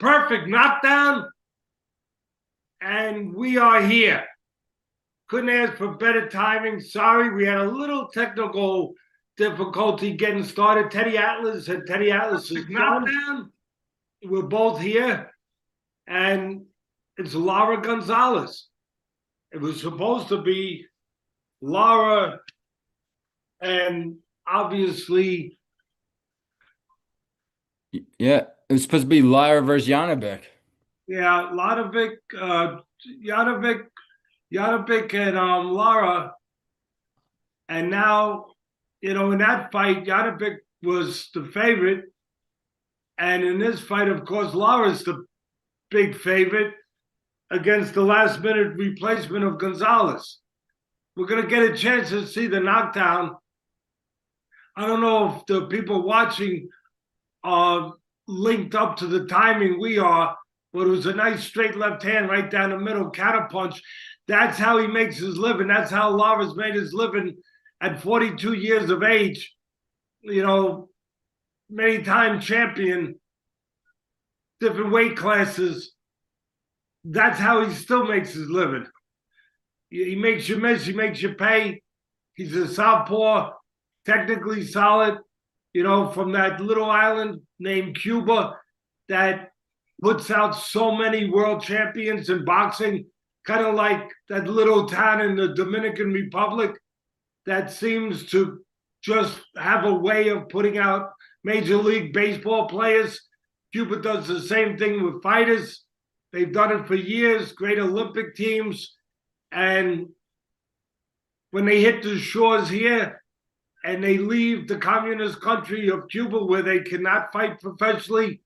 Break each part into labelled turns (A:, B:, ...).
A: perfect knockdown, and we are here. Couldn't ask for better timing. Sorry, we had a little technical difficulty getting started. Teddy Atlas had Teddy Atlas's knockdown. We're both here, and it's Lara Gonzalez. It was supposed to be Lara, and obviously,
B: yeah, it was supposed to be Lara versus AUDIOBOOK.
A: yeah, Yadovic and Lara, and now, in that fight, Yadovic was the favorite, and in this fight, of course, Lara's the big favorite against the last-minute replacement of Gonzalez. We're going to get a chance to see the knockdown. I don't know if the people watching are linked up to the timing we are, but it was a nice straight left hand right down the middle, counterpunch. That's how he makes his living. That's how Lara's made his living at 42 years of age. Many-time champion, different weight classes. That's how he still makes his living. He makes you miss, he makes you pay. He's a southpaw, technically solid, from that little island named Cuba that puts out so many world champions in boxing, kind of like that little town in the Dominican Republic that seems to just have a way of putting out Major League Baseball players. Cuba does the same thing with fighters. They've done it for years, great Olympic teams. And when they hit the shores here and they leave the communist country of Cuba where they cannot fight professionally,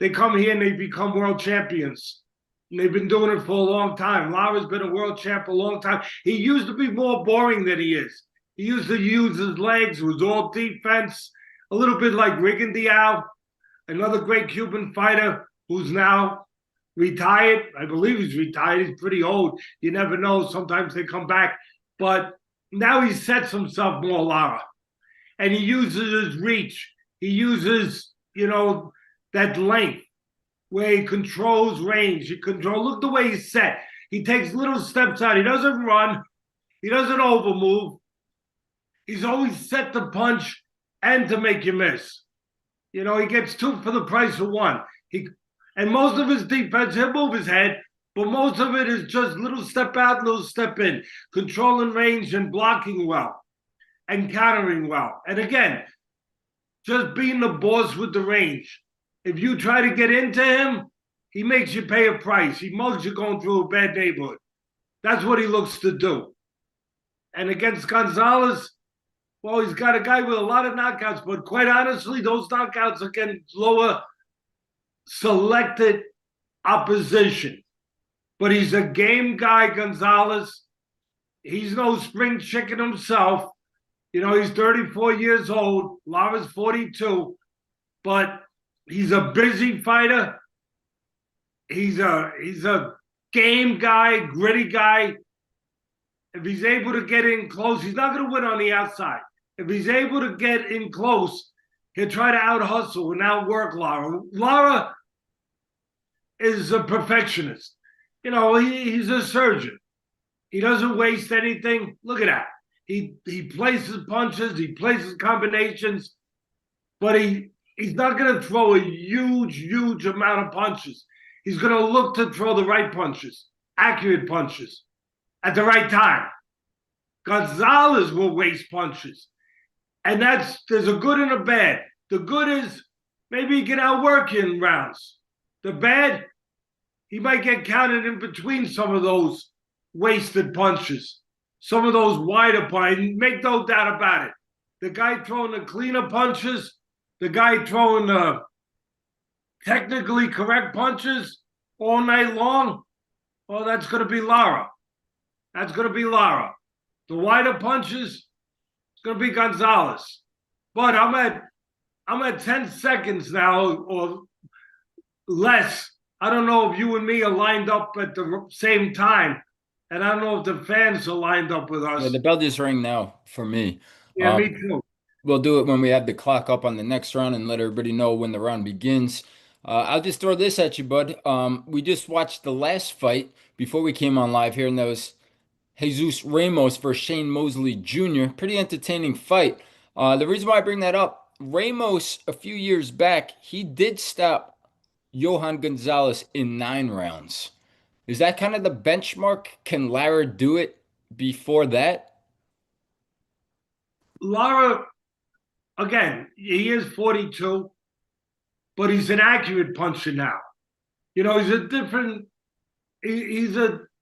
A: they come here and they become world champions. And they've been doing it for a long time. Lara's been a world champ a long time. He used to be more boring than he is. He used to use his legs. It was all defense, a little bit like Rigondeaux, another great Cuban fighter who's now retired. I believe he's retired. He's pretty old. You never know. Sometimes they come back. But now he sets himself more, Lara. And he uses his reach. He uses, that length where he controls range. Look the way he's set. He takes little steps out. He doesn't run. He doesn't overmove. He's always set to punch and to make you miss. He gets two for the price of one. And most of his defense, he'll move his head, but most of it is just little step out, little step in, controlling range and blocking well and countering well. And again, just being the boss with the range. If you try to get into him, he makes you pay a price. He mugs you going through a bad neighborhood. That's what he looks to do. And against Gonzalez, well, he's got a guy with a lot of knockouts, but quite honestly, those knockouts against lower selected opposition. But he's a game guy, Gonzalez. He's no spring chicken himself. He's 34 years old. Lara's 42. But he's a busy fighter. He's a game guy, gritty guy. If he's able to get in close, he's not going to win on the outside. If he's able to get in close, he'll try to out-hustle and outwork Lara. Lara is a perfectionist. He's a surgeon. He doesn't waste anything. Look at that. He places punches, he places combinations, but he's not going to throw a huge amount of punches. He's going to look to throw the right punches, accurate punches, at the right time. Gonzalez will waste punches. And there's a good and a bad. The good is maybe he can outwork you in rounds. The bad, he might get counted in between some of those wasted punches, some of those wider punches. Make no doubt about it. The guy throwing the cleaner punches, the guy throwing the technically correct punches all night long, well, that's going to be Lara. That's going to be Lara. The wider punches, it's going to be Gonzalez. But I'm at 10 seconds now or less. I don't know if you and me are lined up at the same time. And I don't know if the fans are lined up with us.
B: Yeah, the bell just rang now for me.
A: Yeah, me too.
B: We'll do it when we have the clock up on the next round and let everybody know when the round begins. I'll just throw this at you, bud. We just watched the last fight before we came on live here, and that was Jesus Ramos versus Shane Mosley Jr. Pretty entertaining fight. The reason why I bring that up, Ramos a few years back, he did stop Johan Gonzalez in 9 rounds. Is that kind of the benchmark? Can Lara do it before that?
A: Lara, again, he is 42, but he's an accurate puncher now. You know, he's a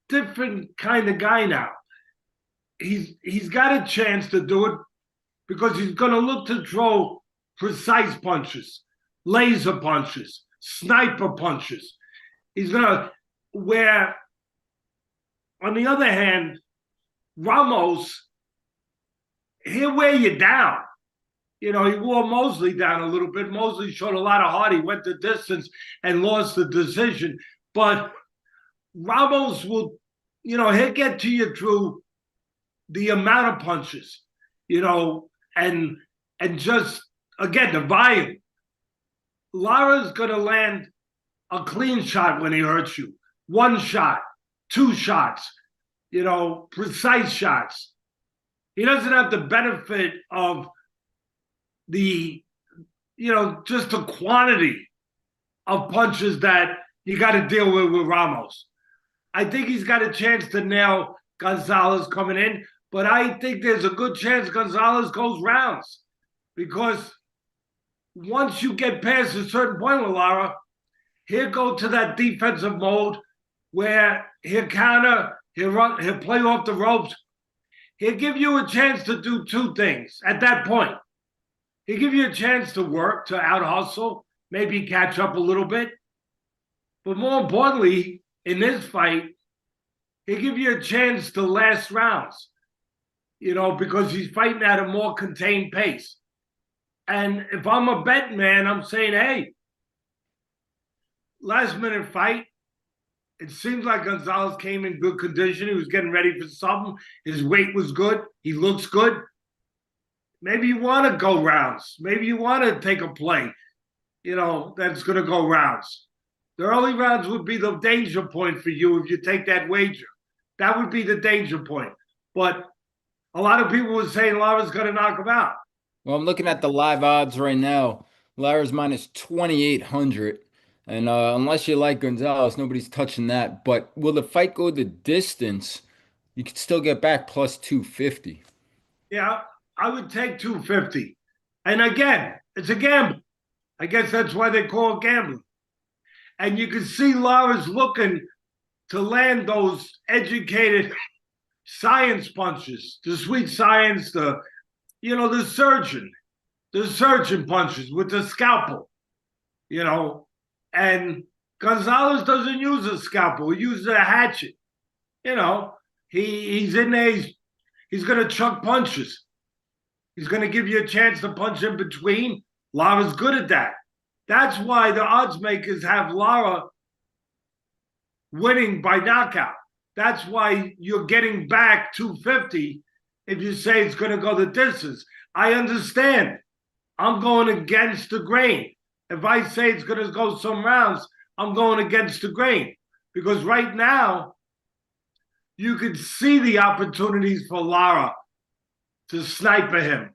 A: different kind of guy now. He's got a chance to do it because he's going to look to throw precise punches, laser punches, sniper punches. He's going to, where, on the other hand, Ramos, he'll wear you down. You know, he wore Mosley down a little bit. Mosley showed a lot of heart. He went the distance and lost the decision. But Ramos will, you know, he'll get to you through the amount of punches, you know, and just, again, the volume. Lara's going to land a clean shot when he hurts you. One shot, two shots, you know, precise shots. He doesn't have the benefit of the, you know, just the quantity of punches that you got to deal with Ramos. I think he's got a chance to nail Gonzalez coming in, but I think there's a good chance Gonzalez goes rounds because once you get past a certain point with Lara, he'll go to that defensive mode where he'll counter, he'll run, he'll play off the ropes. He'll give you a chance to do two things at that point. He'll give you a chance to work, to out-hustle, maybe catch up a little bit. But more importantly, in this fight, he'll give you a chance to last rounds, you know, because he's fighting at a more contained pace. And if I'm a betting man, I'm saying, hey, last-minute fight, it seems like Gonzalez came in good condition. He was getting ready for something. His weight was good. He looks good. Maybe you want to go rounds. Maybe you want to take a play, you know, that's going to go rounds. The early rounds would be the danger point for you if you take that wager. That would be the danger point. But a lot of people were saying Lara's going to knock him out.
B: Well, I'm looking at the live odds right now. Lara's minus 2,800. And unless you like Gonzalez, nobody's touching that. But will the fight go the distance? You could still get back plus 250.
A: Yeah, I would take 250. And again, it's a gamble. I guess that's why they call it gambling. And you can see Lara's looking to land those educated science punches, the sweet science, the surgeon punches with the scalpel, you know. And Gonzalez doesn't use a scalpel. He uses a hatchet. You know, he's in there. He's going to chuck punches. He's going to give you a chance to punch in between. Lara's good at that. That's why the odds makers have Lara winning by knockout. That's why you're getting back 250 if you say it's going to go the distance. I understand. I'm going against the grain. If I say it's going to go some rounds, I'm going against the grain. Because right now, you can see the opportunities for Lara to sniper him,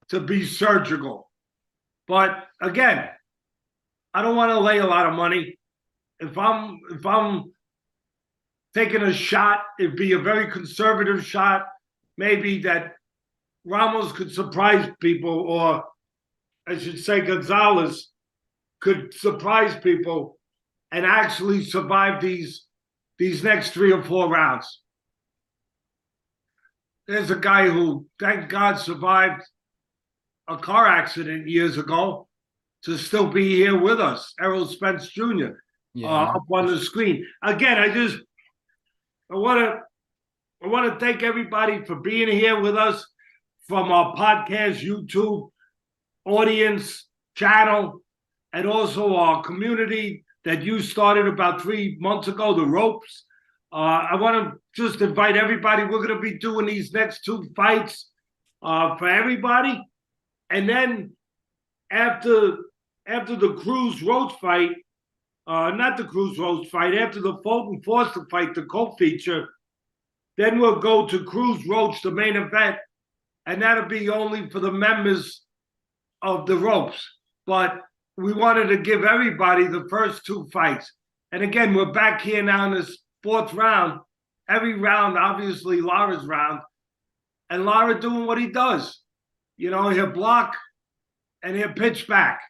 A: to be surgical. But again, I don't want to lay a lot of money. If I'm taking a shot, it'd be a very conservative shot. Maybe that Ramos could surprise people, or I should say Gonzalez could surprise people and actually survive these next 3 or 4 rounds. There's a guy who, thank God, survived a car accident years ago to still be here with us, Errol Spence Jr., up on the screen. Again, I want to thank everybody for being here with us from our podcast, YouTube, audience, channel, and also our community that you started about 3 months ago, the Ropes. I want to just invite everybody. We're going to be doing these next 2 fights for everybody. And then after the Cruz Rhodes fight, not the Cruz Roach fight, after the Fulton Foster fight, the co-feature, then we'll go to Cruz Roach, the main event, and that'll be only for the members of the ropes. But we wanted to give everybody the first two fights. And again, we're back here now in this fourth round. Every round, obviously, Lara's round. And Lara doing what he does. You know, he'll block and he'll pitch back.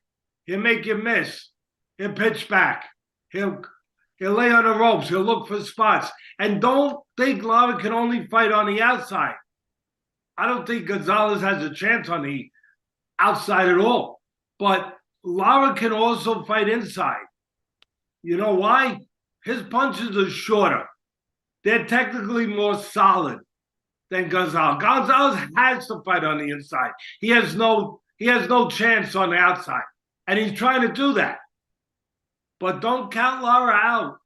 A: He'll make you miss. He'll pitch back. He'll lay on the ropes. He'll look for spots. And don't think Lara can only fight on the outside. I don't think Gonzalez has a chance on the outside at all. But Lara can also fight inside. You know why? His punches are shorter. They're technically more solid than Gonzalez. Gonzalez has to fight on the inside. He has no chance on the outside. And he's trying to do that. But don't count Lara out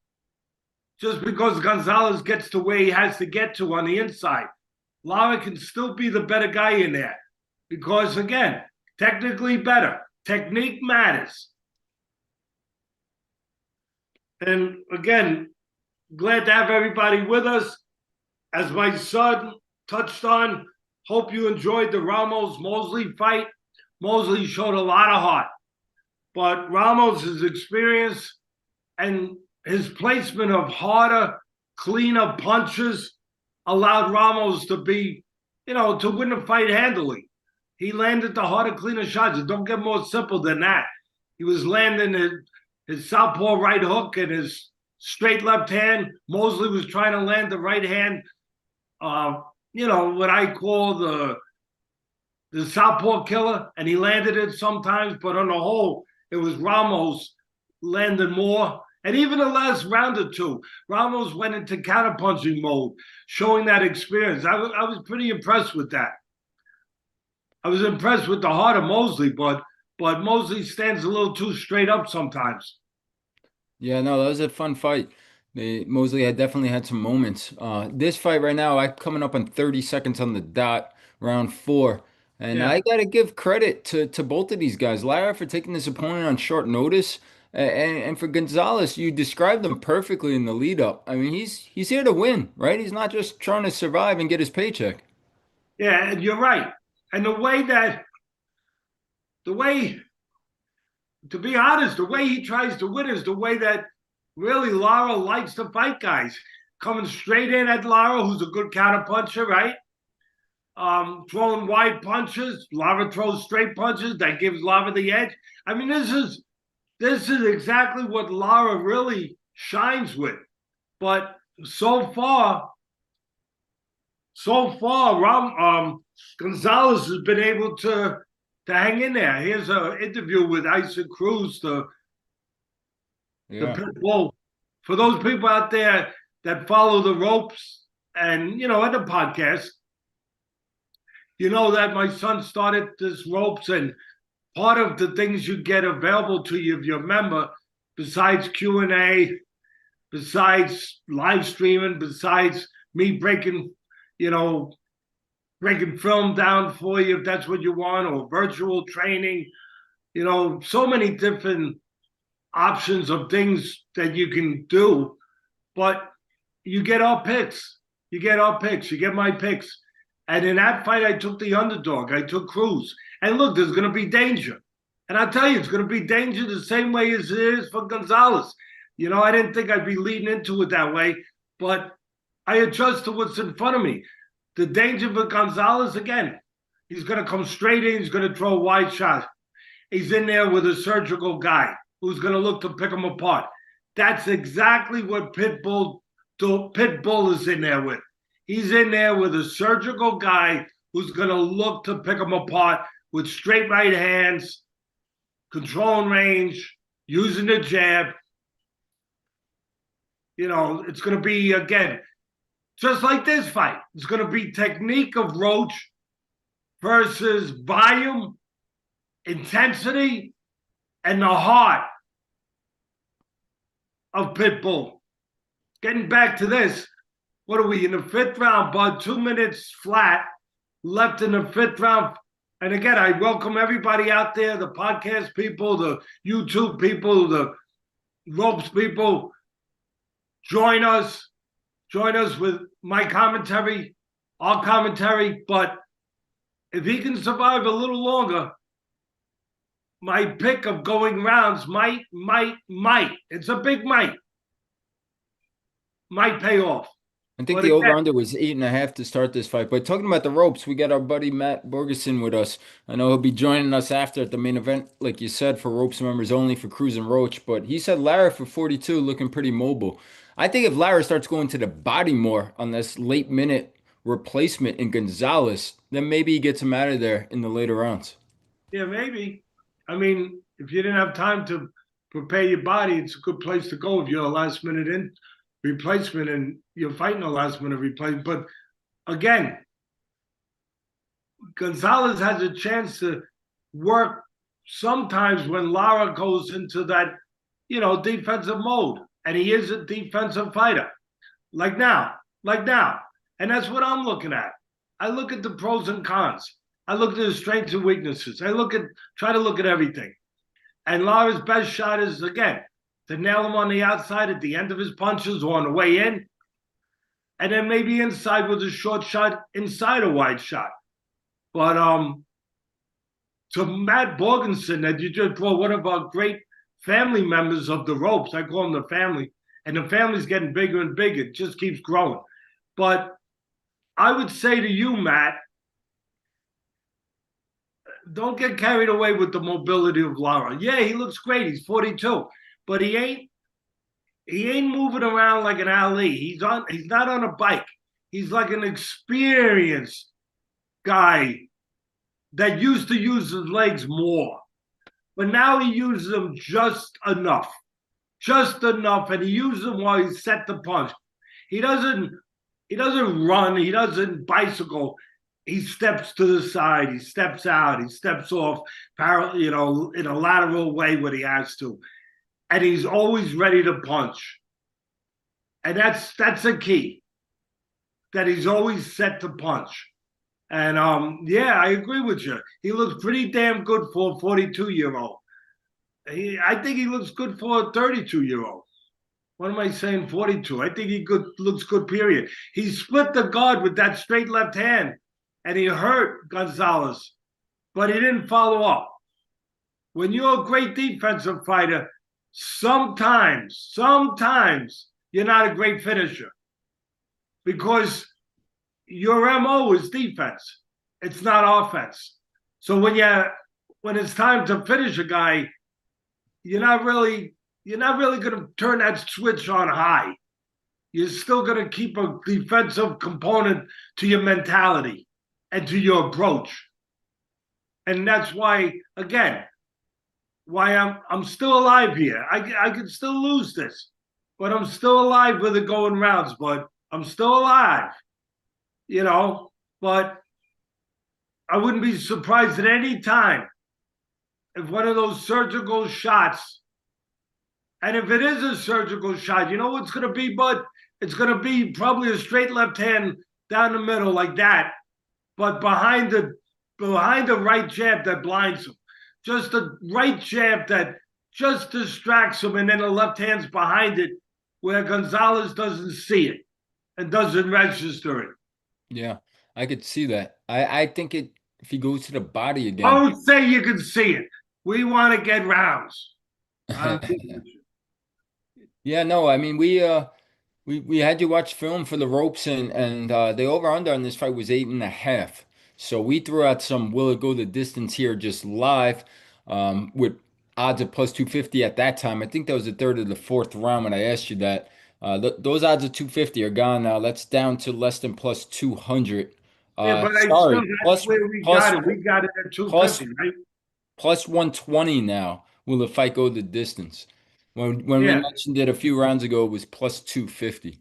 A: just because Gonzalez gets to where he has to get to on the inside. Lara can still be the better guy in there because, again, technically better. Technique matters. And, again, glad to have everybody with us. As my son touched on, hope you enjoyed the Ramos-Mosley fight. Mosley showed a lot of heart. But Ramos' experience and his placement of harder, cleaner punches allowed Ramos to be, to win the fight handily. He landed the harder, cleaner shots. It don't get more simple than that. He was landing his southpaw right hook and his straight left hand. Mosley was trying to land the right hand, what I call the southpaw killer, and he landed it sometimes, but on the whole, it was Ramos landing more. And even the last round or two, Ramos went into counterpunching mode, showing that experience. I was pretty impressed with that. I was impressed with the heart of Mosley, but Mosley stands a little too straight up sometimes.
B: Yeah, no, that was a fun fight. Mosley had definitely had some moments. This fight right now, I'm coming up on 30 seconds on the dot, round 4. And
A: Yeah.
B: I got to give credit to both of these guys. Lara for taking this opponent on short notice. And for Gonzalez, you described him perfectly in the lead up. I mean, he's here to win, right? He's not just trying to survive and get his paycheck.
A: Yeah, and you're right. And the way, to be honest, the way he tries to win is the way that really Lara likes to fight guys. Coming straight in at Lara, who's a good counterpuncher, right? Throwing wide punches. Lara throws straight punches. That gives Lara the edge. I mean, this is exactly what Lara really shines with. But so far, Gonzalez has been able to hang in there. Here's an interview with Isaac Cruz, the pit bull. For those people out there that follow the ropes and, other podcasts, you know that my son started this ropes, and part of the things you get available to you if you're a member, besides Q&A, besides live streaming, besides me breaking film down for you if that's what you want, or virtual training, so many different options of things that you can do. But you get our picks. You get my picks. And in that fight, I took the underdog. I took Cruz. And look, there's going to be danger. And I'll tell you, it's going to be danger the same way as it is for Gonzalez. I didn't think I'd be leading into it that way, but I adjust to what's in front of me. The danger for Gonzalez, again, he's going to come straight in. He's going to throw a wide shot. He's in there with a surgical guy who's going to look to pick him apart. That's exactly what Pitbull is in there with. He's in there with a surgical guy who's going to look to pick him apart with straight right hands, controlling range, using the jab. It's going to be, again, just like this fight. It's going to be technique of Roach versus volume, intensity, and the heart of Pitbull. Getting back to this, what are we in the 5th round, bud? 2 minutes flat left in the 5th round. And again, I welcome everybody out there, the podcast people, the YouTube people, the ropes people, join us. Join us with my commentary, our commentary. But if he can survive a little longer, my pick of going rounds might, it's a big might pay off.
B: I think
A: But
B: the
A: again,
B: over-under was 8.5 to start this fight. But talking about the ropes, we got our buddy Matt Borgeson with us. I know he'll be joining us after at the main event, like you said, for ropes members only for Cruz and Roach. But he said Lara for 42, looking pretty mobile. I think if Lara starts going to the body more on this late minute replacement in Gonzalez, then maybe he gets him out of there in the later rounds.
A: yeah, maybe. I mean, if you didn't have time to prepare your body, it's a good place to go if you're a last minute in replacement and you're fighting a last minute replacement. But again, Gonzalez has a chance to work sometimes when Lara goes into that, defensive mode. And he is a defensive fighter. Like now. And that's what I'm looking at. I look at the pros and cons. I look at his strengths and weaknesses. Try to look at everything. And Lara's best shot is, again, to nail him on the outside at the end of his punches or on the way in. And then maybe inside with a short shot, inside a wide shot. But to Matt Borgensen, that you just brought, one of our great family members of the ropes, I call him the family, and the family's getting bigger and bigger. It just keeps growing. But I would say to you, Matt, don't get carried away with the mobility of Lara. Yeah, he looks great. He's 42, but he ain't moving around like an Ali. He's not on a bike. He's like an experienced guy that used to use his legs more. But now he uses them just enough, and he uses them while he's set to punch. He doesn't run, he doesn't bicycle. He steps to the side, he steps out, he steps off, in a lateral way when he has to. And he's always ready to punch. And that's a key, that he's always set to punch. And yeah, I agree with you. He looks pretty damn good for a 42-year-old. I think he looks good for a 32-year-old. What am I saying? 42. I think he looks good, period. He split the guard with that straight left hand, and he hurt Gonzalez, but he didn't follow up. When you're a great defensive fighter, sometimes you're not a great finisher because your MO is defense. It's not offense. So when it's time to finish a guy, you're not really going to turn that switch on high. You're still going to keep a defensive component to your mentality and to your approach. And that's why, again, I'm still alive here. I could still lose this, but I'm still alive with it going rounds, but I'm still alive. But I wouldn't be surprised at any time if one of those surgical shots, and if it is a surgical shot, you know what it's going to be, bud? It's going to be probably a straight left hand down the middle like that, but behind the right jab that blinds him. Just a right jab that just distracts him, and then the left hand's behind it where Gonzalez doesn't see it and doesn't register it.
B: Yeah, I could see that. I think if he goes to the body again.
A: Don't say you can see it. We want to get rounds.
B: Yeah, no, I mean we had you watch film for the ropes, and the over under on this fight was 8.5. So we threw out some will it go the distance here just live, with odds of plus 250 at that time. I think that was the third or the fourth round when I asked you that. Those odds of 250 are gone now. That's down to less than plus 200.
A: Yeah, but
B: Sorry,
A: that's where we got it. We got it at 250, right?
B: Plus 120 now. Will the fight go the distance? When we
A: Yeah.
B: mentioned it a few rounds ago, it was plus 250.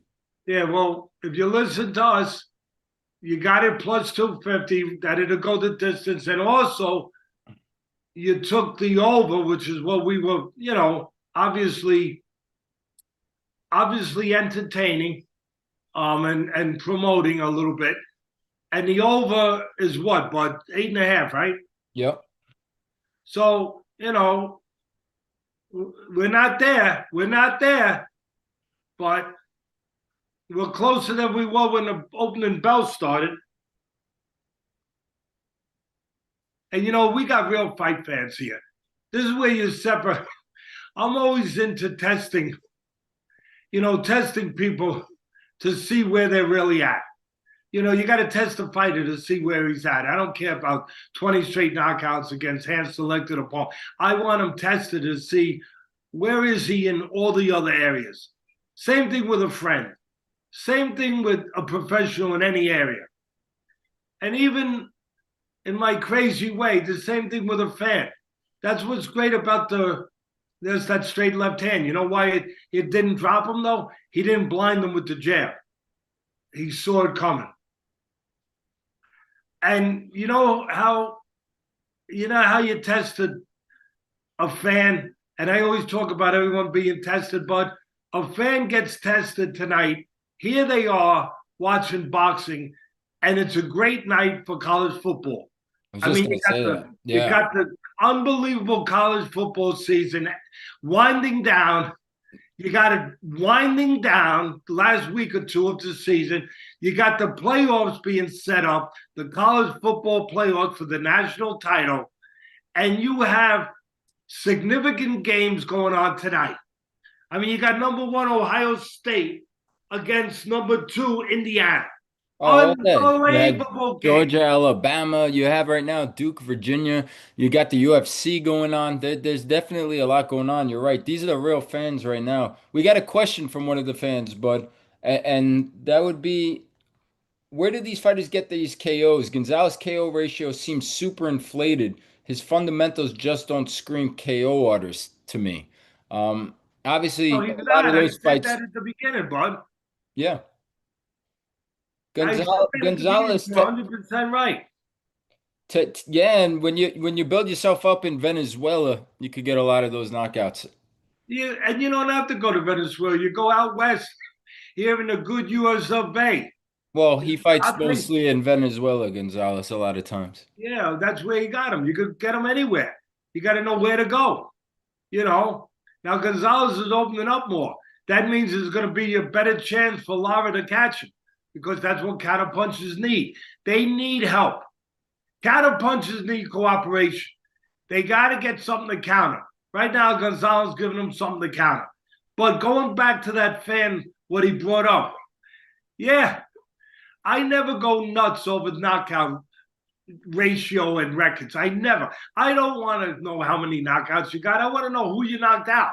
A: Yeah, well, if you listen to us, you got it plus 250, that it'll go the distance. And also, you took the over, which is what we were, obviously entertaining and promoting a little bit. And the over is what, bud? 8.5, right?
B: Yep.
A: So, We're not there. We're not there, but we're closer than we were when the opening bell started. And we got real fight fans here. This is where you separate. I'm always into testing, testing people to see where they're really at. You got to test a fighter to see where he's at. I don't care about 20 straight knockouts against hand-selected opponents. I want him tested to see where is he in all the other areas. Same thing with a friend. Same thing with a professional in any area. And even in my crazy way, the same thing with a fan. That's what's great about there's that straight left hand. You know why it didn't drop him, though? He didn't blind him with the jab. He saw it coming. And you know how you tested a fan, and I always talk about everyone being tested, but a fan gets tested tonight. Here they are watching boxing, and it's a great night for college football.
B: I was just going to say that.
A: You got the unbelievable college football season winding down. You got it winding down the last week or two of the season. You got the playoffs being set up, the college football playoffs for the national title, and you have significant games going on tonight. I mean, you got number 1 Ohio State against number 2 Indiana.
B: Oh,
A: Unbelievable game.
B: Georgia, Alabama. You have right now Duke, Virginia. You got the UFC going on. There's definitely a lot going on. You're right. These are the real fans right now. We got a question from one of the fans, bud, and that would be, where do these fighters get these KOs? Gonzalez KO ratio seems super inflated. His fundamentals just don't scream KO orders to me. Obviously,
A: Oh,
B: a
A: he's
B: lot of
A: not. I
B: those
A: said
B: fights.
A: that at the beginning, bud.
B: Yeah.
A: I said
B: Gonzalez,
A: that at the beginning.
B: Gonzalez,
A: You're 100% right.
B: yeah, and when you build yourself up in Venezuela, you could get a lot of those knockouts.
A: And you don't have to go to Venezuela. You go out west, here in the good US of A.
B: Well, he fights
A: I'll tell you,
B: mostly in Venezuela, Gonzalez, a lot of times.
A: yeah, that's where you got him. You could get him anywhere. You got to know where to go. Now Gonzalez is opening up more. That means there's going to be a better chance for Lara to catch him, because that's what counter punchers need. They need help. Counter punchers need cooperation. They got to get something to counter. Right now, Gonzalez giving them something to counter. But going back to that fan, what he brought up, yeah, I never go nuts over knockout ratio and records. I never. I don't want to know how many knockouts you got. I want to know who you knocked out.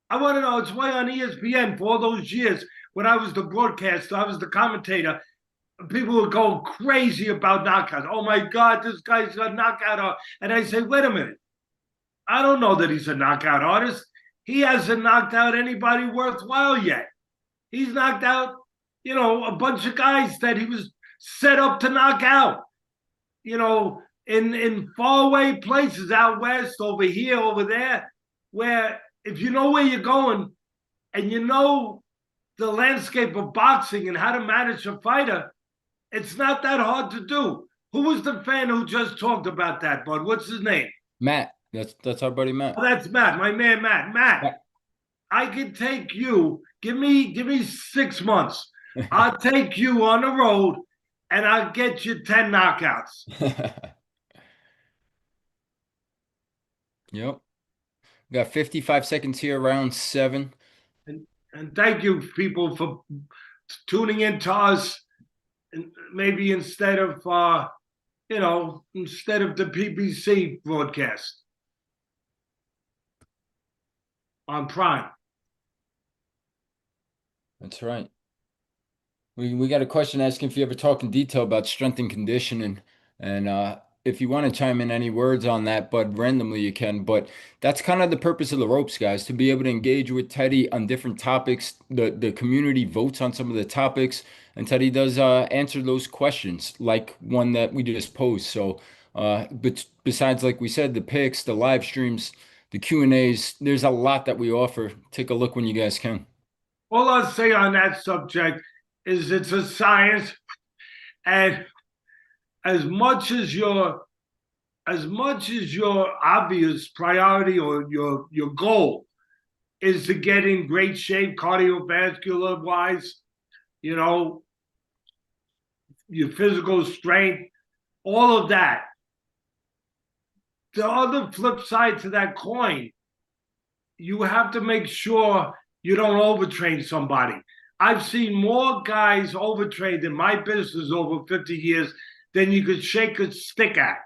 A: I want to know. It's why on ESPN for all those years, when I was the broadcaster, I was the commentator, people were going crazy about knockouts. Oh my God, this guy's a knockout. And I say, wait a minute. I don't know that he's a knockout artist. He hasn't knocked out anybody worthwhile yet. He's knocked out, a bunch of guys that he was set up to knock out, in faraway places out west, over here, over there, where if you know where you're going and you know the landscape of boxing and how to manage a fighter, it's not that hard to do. Who was the fan who just talked about that, bud? What's his name?
B: Matt. That's our buddy Matt.
A: Oh, that's Matt, my man Matt. Matt, I can take you. Give me 6 months. I'll take you on the road and I'll get you 10 knockouts.
B: Yep. We got 55 seconds here, round 7.
A: And thank you, people, for tuning in to us. And maybe instead of the PBC broadcast on Prime.
B: That's right. We got a question asking if you ever talk in detail about strength and conditioning, and if you want to chime in any words on that, but randomly you can. But that's kind of the purpose of the ropes, guys, to be able to engage with Teddy on different topics. The community votes on some of the topics, and Teddy does answer those questions, like one that we just posed. So, but besides, like we said, the picks, the live streams, the Q&As, there's a lot that we offer. Take a look when you guys can.
A: All I'll say on that subject is it's a science, and as much as you're as much as your obvious priority or your goal is to get in great shape cardiovascular wise, you know, your physical strength, all of that. The other flip side to that coin, you have to make sure you don't overtrain somebody. I've seen more guys overtrained in my business over 50 years than you could shake a stick at.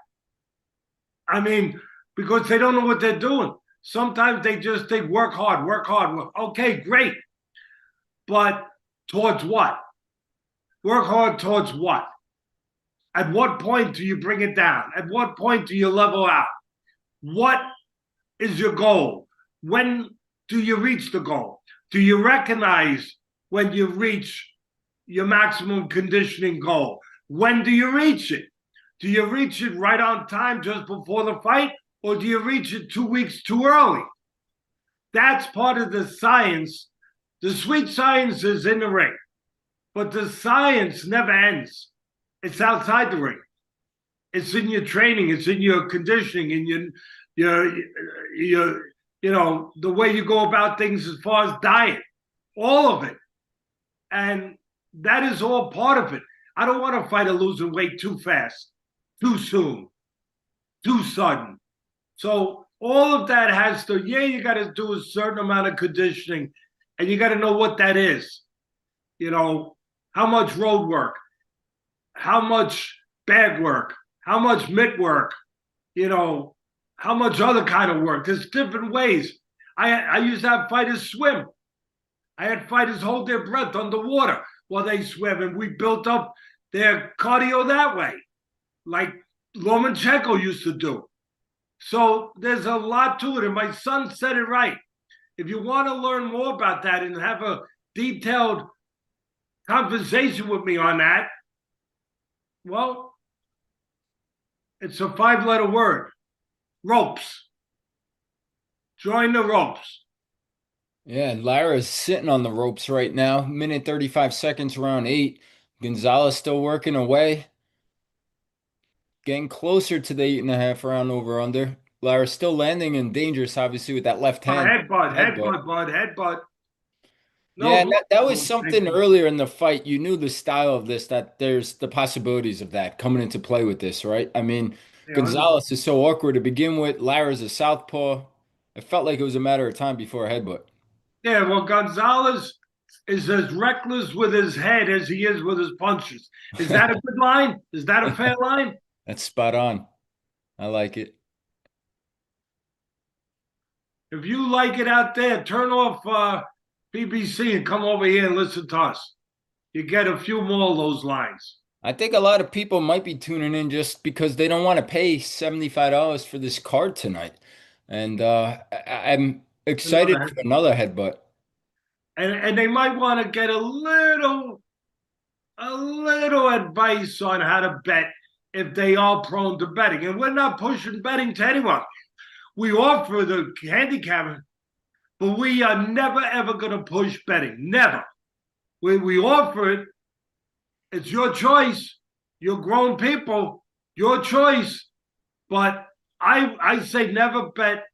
A: I mean, because they don't know what they're doing. Sometimes they just think, work hard, work hard. Okay, great. But towards what? Work hard towards what? At what point do you bring it down? At what point do you level out? What is your goal? When do you reach the goal? Do you recognize when you reach your maximum conditioning goal? When do you reach it? Do you reach it right on time just before the fight? Or do you reach it 2 weeks too early? That's part of the science. The sweet science is in the ring, but the science never ends. It's outside the ring. It's in your training. It's in your conditioning, in your you know, the way you go about things as far as diet, all of it. And that is all part of it. I don't want to fight a losing weight too fast, too soon, too sudden. So all of that has to, you got to do a certain amount of conditioning, and you got to know what that is. You know, how much road work, how much bag work, how much mitt work, you know, how much other kind of work. There's different ways. I used to have fighters swim. I had fighters hold their breath underwater while they swim, and we built up their cardio that way, like Lomachenko used to do. So there's a lot to it, and my son said it right. If you want to learn more about that and have a detailed conversation with me on that, well, it's a 5-letter word. Ropes. Join the ropes.
B: Yeah, and Lara's sitting on the ropes right now. Minute 35 seconds, round 8. Gonzalez still working away. Getting closer to the 8.5 round over under. Lara's still landing and dangerous, obviously, with that left hand.
A: Headbutt, bud, headbutt.
B: Yeah, and
A: No,
B: that was something earlier in the fight. You knew the style of this, that there's the possibilities of that coming into play with this, right? I mean,
A: yeah,
B: Gonzalez is so awkward to begin with. Lara's a southpaw. It felt like it was a matter of time before a headbutt.
A: yeah, well, Gonzalez is as reckless with his head as he is with his punches. Is that a good line? Is that a fair line?
B: That's spot on. I like it.
A: If you like it out there, turn off BBC and come over here and listen to us. You get a few more of those lines.
B: I think a lot of people might be tuning in just because they don't want to pay $75 for this card tonight. And I'm excited for another headbutt.
A: And they might want to get a little advice on how to bet if they are prone to betting. And we're not pushing betting to anyone. We offer the handicap, but we are never, ever going to push betting. Never. We offer it. It's your choice. You're grown people. Your choice. But I say never bet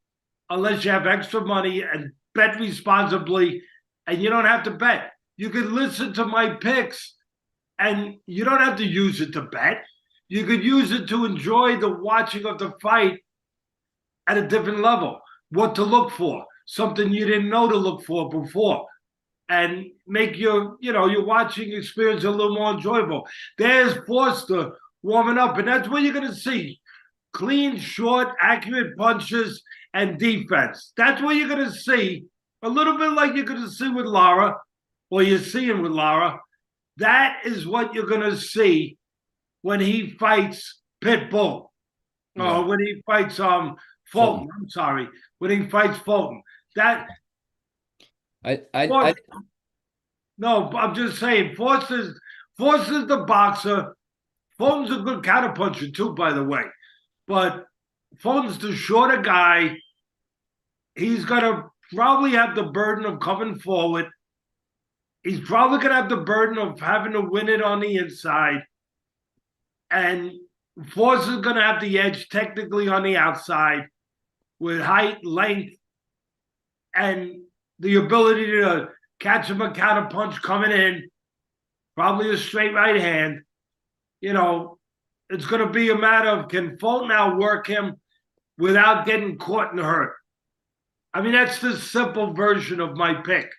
A: unless you have extra money, and bet responsibly. And you don't have to bet. You can listen to my picks, and you don't have to use it to bet. You could use it to enjoy the watching of the fight at a different level. What to look for, something you didn't know to look for before, and make your watching experience a little more enjoyable. There's Forster warming up, and that's what you're going to see. Clean, short, accurate punches and defense. That's what you're going to see. A little bit like you're going to see with Lara, or you're seeing with Lara. That is what you're going to see when he fights Pitbull.
B: Yeah.
A: When he fights Fulton. I'm sorry. When he fights Fulton. That no, I'm just saying, Forster's the boxer. Fulton's a good counterpuncher too, by the way. But Fulton's the shorter guy. He's gonna probably have the burden of coming forward. He's probably gonna have the burden of having to win it on the inside. And Force is going to have the edge technically on the outside with height, length, and the ability to catch him a counter punch coming in, probably a straight right hand. You know, it's going to be a matter of can Fulton outwork him without getting caught and hurt. I mean, that's the simple version of my pick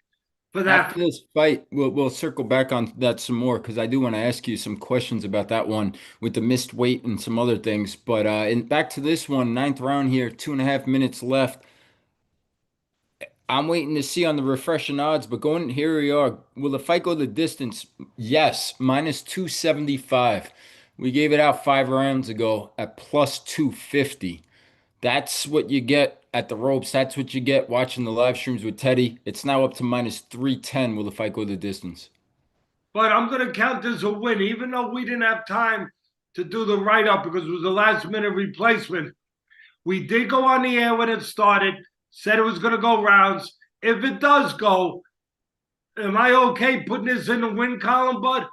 A: for that.
B: After this fight, we'll circle back on that some more because I do want to ask you some questions about that one with the missed weight and some other things. But back to this one, ninth round here, 2.5 minutes left. I'm waiting to see on the refreshing odds, but going here we are. Will the fight go the distance? Yes, minus 275. We gave it out 5 rounds ago at plus 250. That's what you get at the ropes. That's what you get watching the live streams with Teddy. It's now up to minus 310. Will the fight go the distance?
A: But I'm going to count this a win, even though we didn't have time to do the write up because it was a last minute replacement. We did go on the air when it started, said it was going to go rounds. If it does go, am I okay putting this in the win column, bud?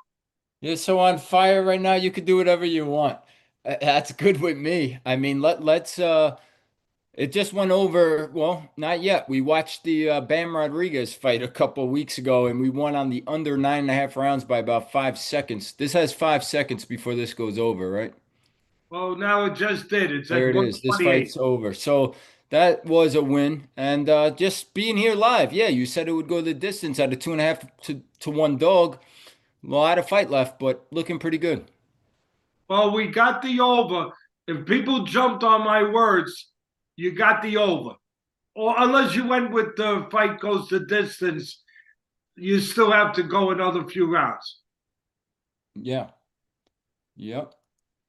B: You're so on fire right now. You could do whatever you want. That's good with me. I mean, let's it just went over. Well, not yet. We watched the Bam Rodriguez fight a couple of weeks ago, and we won on the under 9.5 rounds by about 5 seconds. This has 5 seconds before this goes over, right?
A: Well, now it just did. It's at
B: There it is. This
A: 128.
B: fight's over. So that was a win. And just being here live, yeah, you said it would go the distance at a 2.5 to 1 dog. A lot of fight left, but looking pretty good.
A: Well, we got the over. If people jumped on my words, you got the over. Or unless you went with the fight goes the distance, you still have to go another few rounds.
B: Yeah. Yep.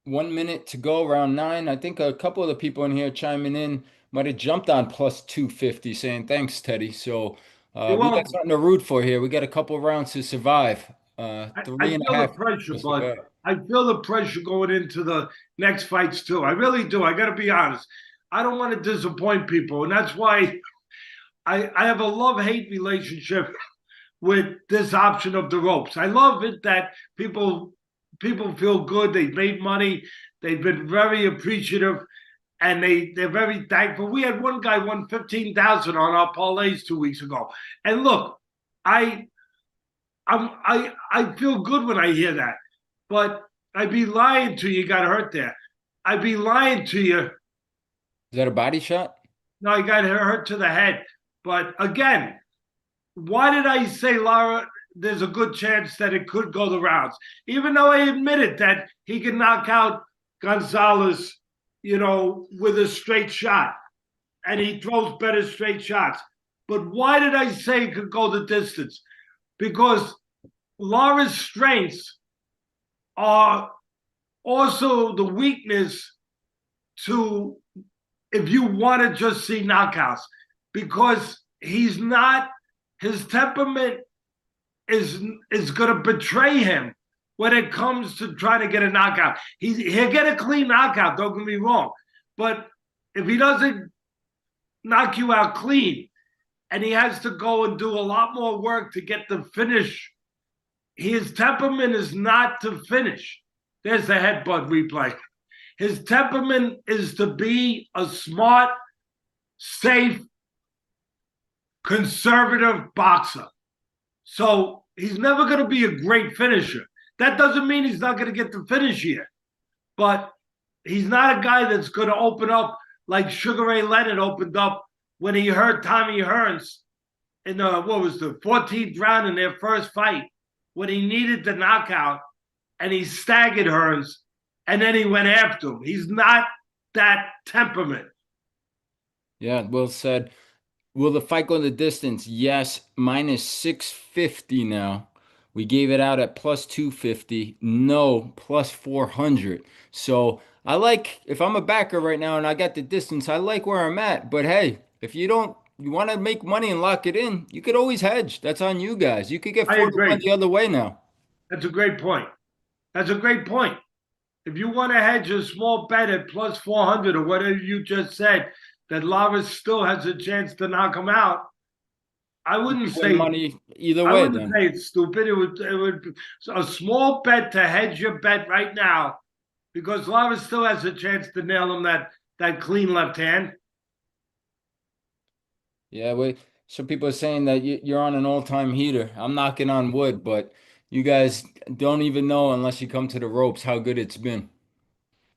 B: 1 minute to go, round 9. I think a couple of the people in here chiming in might have jumped on plus 250 saying thanks, Teddy. So we got something to root for here. We got a couple of rounds to survive. Three
A: I
B: and a
A: feel the
B: half
A: pressure,
B: to
A: bud.
B: survive.
A: I feel the pressure going into the next fights too. I really do. I got to be honest. I don't want to disappoint people, and that's why I have a love-hate relationship with this option of the ropes. I love it that people feel good. They've made money. They've been very appreciative, and they're very thankful. We had one guy won 15,000 on our parlays 2 weeks ago, and look, I feel good when I hear that, but I'd be lying to you. Got hurt there. I'd be lying to you.
B: Is that a body shot?
A: No, I got hurt to the head. But again, why did I say Lara? There's a good chance that it could go the rounds, even though I admitted that he can knock out Gonzalez, with a straight shot, and he throws better straight shots. But why did I say it could go the distance? Because Lara's strengths are also the weakness to if you want to just see knockouts, because he's not, his temperament is going to betray him when it comes to trying to get a knockout. He'll get a clean knockout, don't get me wrong. But if he doesn't knock you out clean and he has to go and do a lot more work to get the finish, his temperament is not to finish. There's the headbutt replay. His temperament is to be a smart, safe, conservative boxer. So he's never going to be a great finisher. That doesn't mean he's not going to get the finish here. But he's not a guy that's going to open up like Sugar Ray Leonard opened up when he hurt Tommy Hearns in the 14th round in their first fight, when he needed the knockout and he staggered Hearns and then he went after him. He's not that temperament.
B: Yeah, well said. Will the fight go the distance? Yes, minus 650 now. We gave it out at plus 250. No, plus 400. So I like, if I'm a backer right now and I got the distance, I like where I'm at. But hey, if you want to make money and lock it in, you could always hedge. That's on you guys. You could get 4 to 1 the other way now.
A: That's a great point. That's a great point. If you want to hedge a small bet at plus 400 or whatever you just said, that Lara still has a chance to knock him out, I wouldn't say
B: money either way.
A: I wouldn't say it's stupid. It would a small bet to hedge your bet right now because Lara still has a chance to nail him that clean left hand.
B: Yeah, some people are saying that you're on an all-time heater. I'm knocking on wood, but you guys don't even know unless you come to the ropes how good it's been.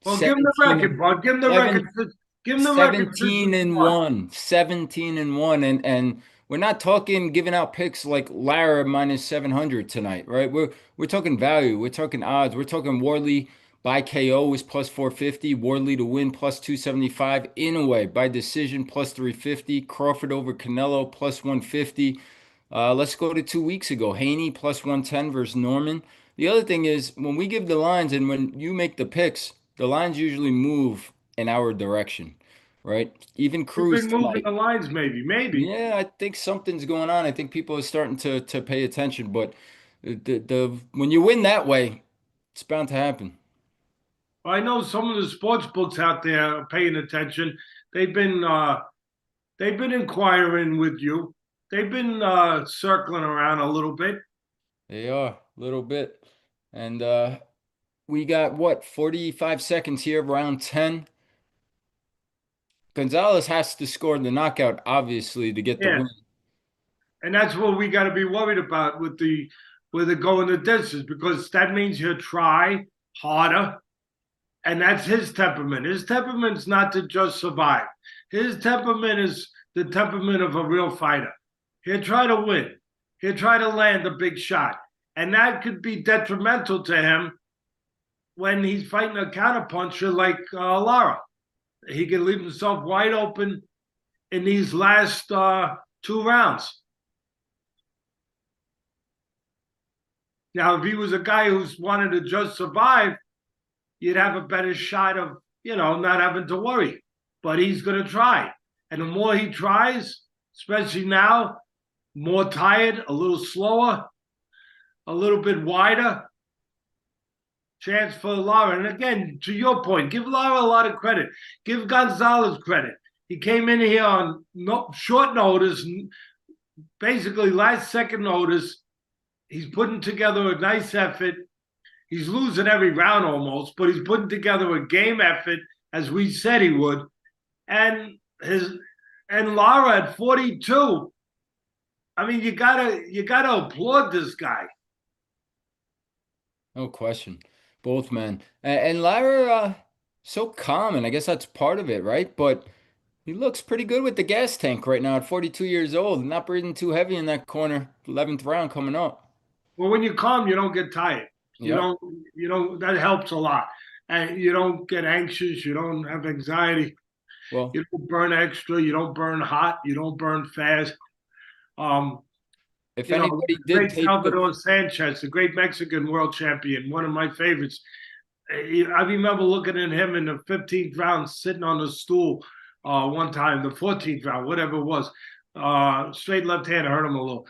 A: Well, give him the
B: 17
A: record,
B: and
A: bud. Give him the record.
B: 7
A: Give him the record since
B: 17
A: we
B: and
A: fought.
B: 1, 17 and 1, and we're not talking giving out picks like Lara minus 700 tonight, right? We're talking value, we're talking odds, we're talking Wardley by KO is plus 450, Wardley to win plus 275, Inoue by decision plus 350, Crawford over Canelo plus 150. Let's go to 2 weeks ago, Haney plus 110 versus Norman. The other thing is when we give the lines and when you make the picks, the lines usually move in our direction, right? Even
A: You've
B: Cruz
A: been moving
B: tonight.
A: the lines, maybe.
B: Yeah, I think something's going on. I think people are starting to pay attention, but the when you win that way, it's bound to happen.
A: I know some of the sports books out there are paying attention. They've been uh, they've been inquiring with you. They've been circling around a little bit.
B: They are a little bit. And we got what, 45 seconds here, round 10. Gonzalez has to score the knockout, obviously, to get the
A: Yeah,
B: win.
A: and that's what we got to be worried about with the going the distance because that means he'll try harder, and that's his temperament. His temperament's not to just survive. His temperament is the temperament of a real fighter. He'll try to win. He'll try to land a big shot, and that could be detrimental to him when he's fighting a counterpuncher like Lara. He can leave himself wide open in these last 2 rounds. Now, if he was a guy who's wanted to just survive, you'd have a better shot of, not having to worry. But he's going to try. And the more he tries, especially now, more tired, a little slower, a little bit wider, chance for Lara. And again, to your point, give Lara a lot of credit. Give Gonzalez credit. He came in here on short notice, basically last second notice. He's putting together a nice effort. He's losing every round almost, but he's putting together a game effort as we said he would. And Lara at 42. I mean, you gotta applaud this guy.
B: No question. Both men. And Lara, so calm, and I guess that's part of it, right? But he looks pretty good with the gas tank right now at 42 years old, not breathing too heavy in that corner. 11th round coming up.
A: Well, when you're calm, you don't get tired. You
B: Yep.
A: don't, that helps a lot. And you don't get anxious, you don't have anxiety,
B: Well,
A: you don't burn extra, you don't burn hot, you don't burn fast. Um,
B: if
A: the
B: anybody did
A: great
B: take the,
A: Salvador Sanchez, the great Mexican world champion, one of my favorites. I remember looking at him in the 15th round, sitting on the stool one time, the 14th round, whatever it was. Straight left hand hurt him a little.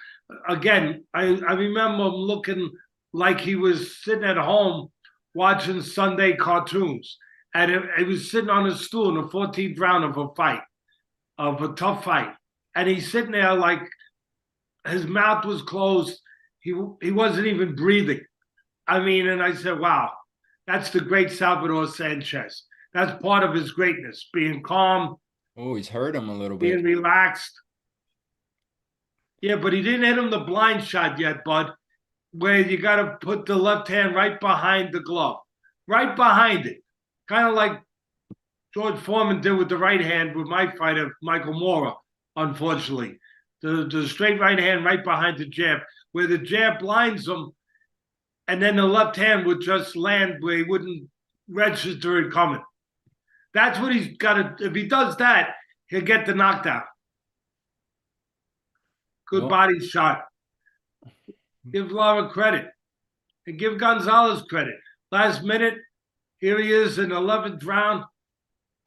A: Again, I remember him looking like he was sitting at home watching Sunday cartoons. And he was sitting on his stool in the 14th round of a fight, of a tough fight. And he's sitting there like his mouth was closed. He wasn't even breathing. I mean, and I said, wow, that's the great Salvador Sanchez. That's part of his greatness, being calm,
B: oh, he's hurt him a little
A: being
B: bit.
A: relaxed. Yeah, but he didn't hit him the blind shot yet, bud, where you got to put the left hand right behind the glove, right behind it. Kind of like George Foreman did with the right hand with my fighter, Michael Mora, unfortunately. The straight right hand right behind the jab, where the jab blinds him, and then the left hand would just land where he wouldn't register it coming. That's what he's got to. If he does that, he'll get the knockdown. Good
B: Well,
A: body shot. Give Lara credit and give Gonzalez credit. Last minute, here he is in the 11th round,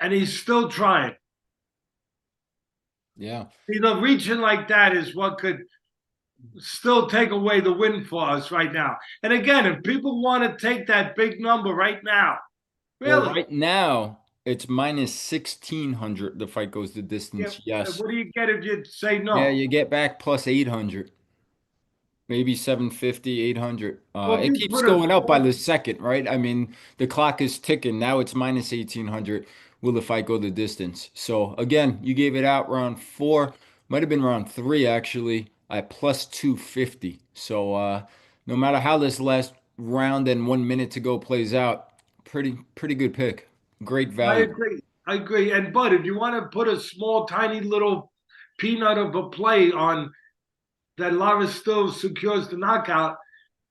A: and he's still trying.
B: yeah.
A: Reaching like that is what could still take away the win for us right now. And again, if people want to take that big number right now,
B: Well,
A: really,
B: right now it's minus 1600. The fight goes the
A: yeah,
B: distance. Yes.
A: what do you get if you say
B: Yeah,
A: no?
B: you get back plus 800. maybe 750, 800.
A: Well, if
B: It
A: you
B: keeps
A: put a
B: going up by
A: small,
B: the second, right? I mean, the clock is ticking. Now it's minus 1800. Will the fight go the distance? So again, you gave it out round four, might have been round three actually, at plus 250. So no matter how this last round and 1 minute to go plays out, pretty good pick. Great
A: I
B: value.
A: agree. I agree. And but if you want to put a small, tiny little peanut of a play on that Lara still secures the knockout,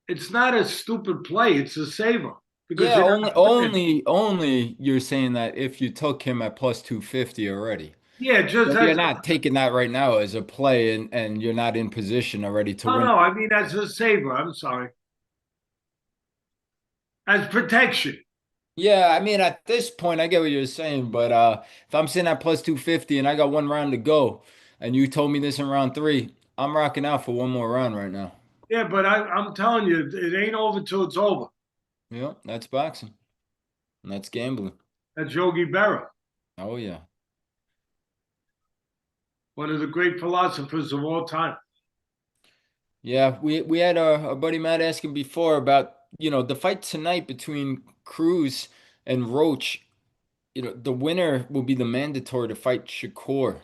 A: it's not a stupid play. It's a saver because
B: Yeah,
A: you're
B: only
A: not putting.
B: only only you're saying that if you took him at plus 250 already.
A: Yeah, just
B: But
A: as
B: you're
A: a,
B: not taking that right now as a play and you're not in position already to
A: no,
B: win.
A: no. I mean as a saver. I'm sorry, as protection.
B: Yeah, I mean at this point I get what you're saying, but if I'm sitting at plus 250 and I got one round to go and you told me this in round three, I'm rocking out for one more round right now.
A: Yeah, but I'm telling you, it ain't over till it's over.
B: Yeah, that's boxing. And that's gambling.
A: That's Yogi Berra,
B: Oh yeah.
A: one of the great philosophers of all time.
B: Yeah, we had our buddy Matt asking before about, the fight tonight between Cruz and Roach. The winner will be the mandatory to fight Shakur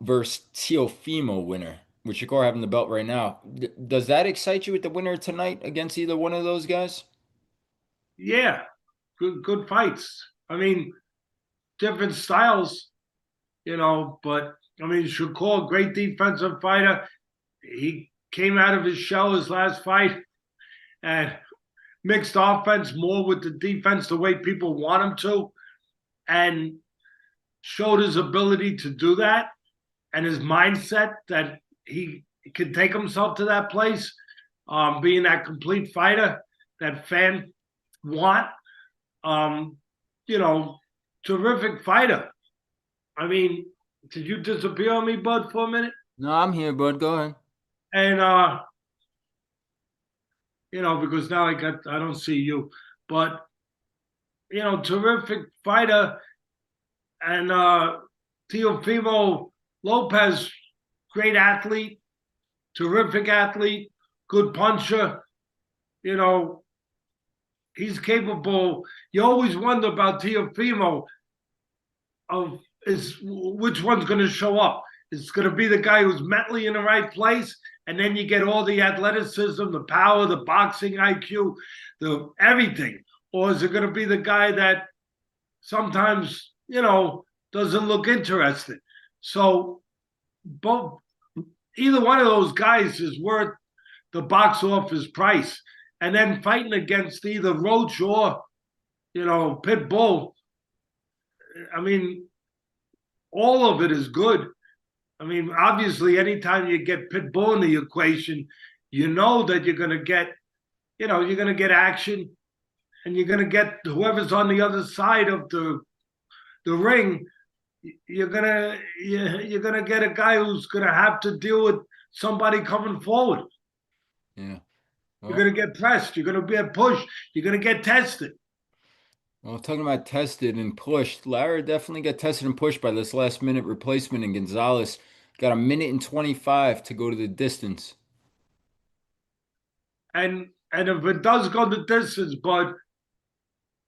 B: versus Teofimo winner, with Shakur having the belt right now. Does that excite you with the winner tonight against either one of those guys?
A: Yeah, good fights. I mean, different styles, but I mean, Shakur, great defensive fighter. He came out of his shell his last fight and mixed offense more with the defense the way people want him to, and showed his ability to do that and his mindset that he could take himself to that place, being that complete fighter that fan want. Um, you know, Terrific fighter. I mean, did you disappear on me, bud, for a minute?
B: No, I'm here, bud. Go ahead.
A: And because now I don't see you, but terrific fighter. And Teofimo Lopez, great athlete, terrific athlete, good puncher. You know, he's capable. You always wonder about Teofimo of is which one's going to show up. It's going to be the guy who's mentally in the right place, and then you get all the athleticism, the power, the boxing IQ, the everything, or is it going to be the guy that sometimes doesn't look interested? So both either one of those guys is worth the box office price, and then fighting against either Roach or Pitbull. I mean, all of it is good. I mean, obviously, anytime you get Pitbull in the equation, you know that you're going to get action, and you're going to get whoever's on the other side of the ring. You're gonna get a guy who's gonna have to deal with somebody coming forward.
B: Yeah.
A: You're
B: Well,
A: gonna get pressed. You're gonna be pushed. You're gonna get tested.
B: well, talking about tested and pushed, Lara definitely got tested and pushed by this last minute replacement, and Gonzalez got a minute and 25 to go to the distance.
A: And if it does go the distance, but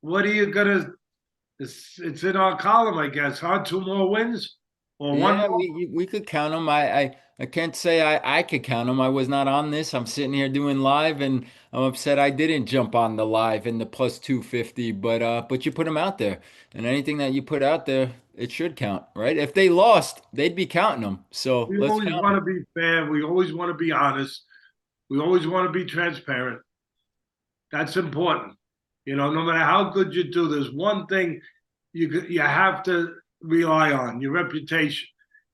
A: what are you gonna? It's in our column, I guess. Huh? Two more wins or one
B: Yeah,
A: more?
B: we could count them. I can't say I could count them. I was not on this. I'm sitting here doing live, and I'm upset I didn't jump on the live in the plus 250. But you put them out there, and anything that you put out there, it should count, right? If they lost, they'd be counting them. So
A: We
B: let's
A: always
B: count
A: want
B: them.
A: to be fair. We always want to be honest. We always want to be transparent. That's important. No matter how good you do, there's one thing you have to rely on: your reputation.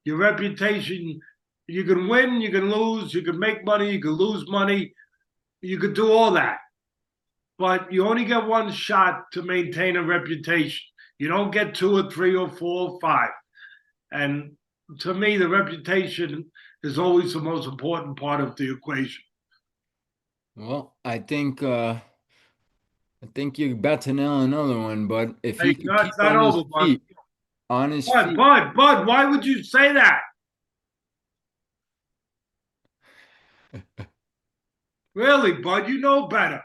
A: Your reputation. You can win, you can lose, you can make money, you can lose money, you could do all that, but you only get one shot to maintain a reputation. You don't get two or three or four or five. And to me, the reputation is always the most important part of the equation.
B: Well, I think you're about to nail another one, but if
A: Hey,
B: he could
A: no,
B: keep
A: it's not
B: on his
A: over, Bud.
B: feet, on his
A: Bud,
B: feet.
A: Bud, Bud, why would you say that? Really, bud, you know better.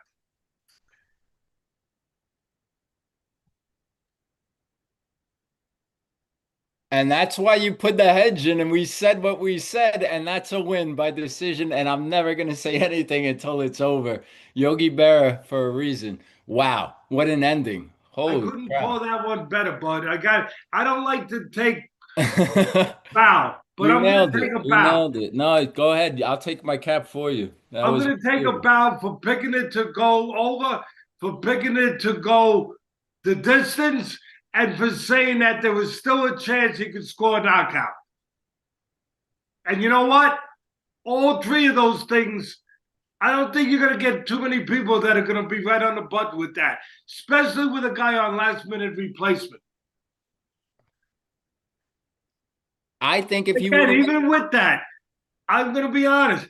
B: And that's why you put the hedge in, and we said what we said, and that's a win by decision. And I'm never gonna say anything until it's over. Yogi Berra for a reason. Wow, what an ending!
A: I
B: Holy
A: couldn't
B: crap!
A: call that one better, bud. I don't like to take bow, but
B: You
A: I'm gonna
B: nailed
A: take
B: it.
A: a
B: You
A: bow.
B: nailed it. No, go ahead. I'll take my cap for you. That
A: I'm
B: was
A: gonna take a
B: beautiful.
A: bow for picking it to go over, for picking it to go the distance, and for saying that there was still a chance he could score a knockout. And you know what? All three of those things, I don't think you're going to get too many people that are going to be right on the button with that, especially with a guy on last minute replacement.
B: I think if he would
A: Again,
B: have,
A: even with that, I'm going to be honest.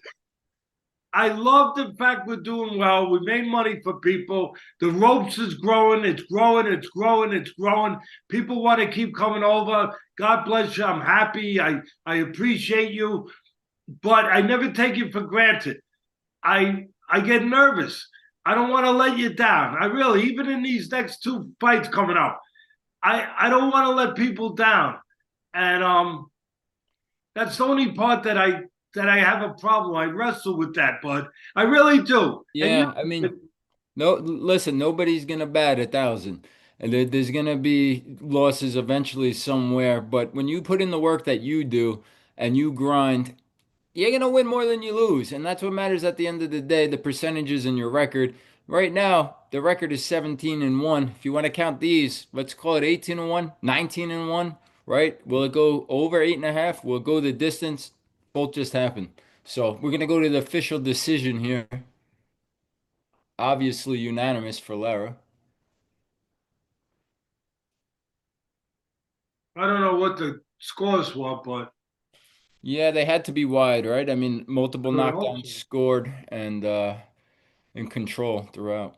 A: I love the fact we're doing well. We made money for people. The ropes is growing. It's growing. It's growing. It's growing. People want to keep coming over. God bless you. I'm happy. I appreciate you, but I never take you for granted. I get nervous. I don't want to let you down. I really, even in these next two fights coming up, I don't want to let people down. And that's the only part that I have a problem. I wrestle with that, bud. I really do. And
B: yeah, I mean, no, listen, nobody's gonna bat 1,000. And there's gonna be losses eventually somewhere. But when you put in the work that you do and you grind, you're gonna win more than you lose. And that's what matters at the end of the day, the percentages in your record. Right now, the record is 17-1. If you want to count these, let's call it 18-1, 19-1, right? Will it go over 8.5? Will it go the distance? Both just happened. So we're gonna go to the official decision here. Obviously unanimous for Lara.
A: I don't know what the scores were, but
B: Yeah, they had to be wide, right? I mean, multiple
A: I would hope
B: knockdowns
A: so.
B: scored and in control throughout.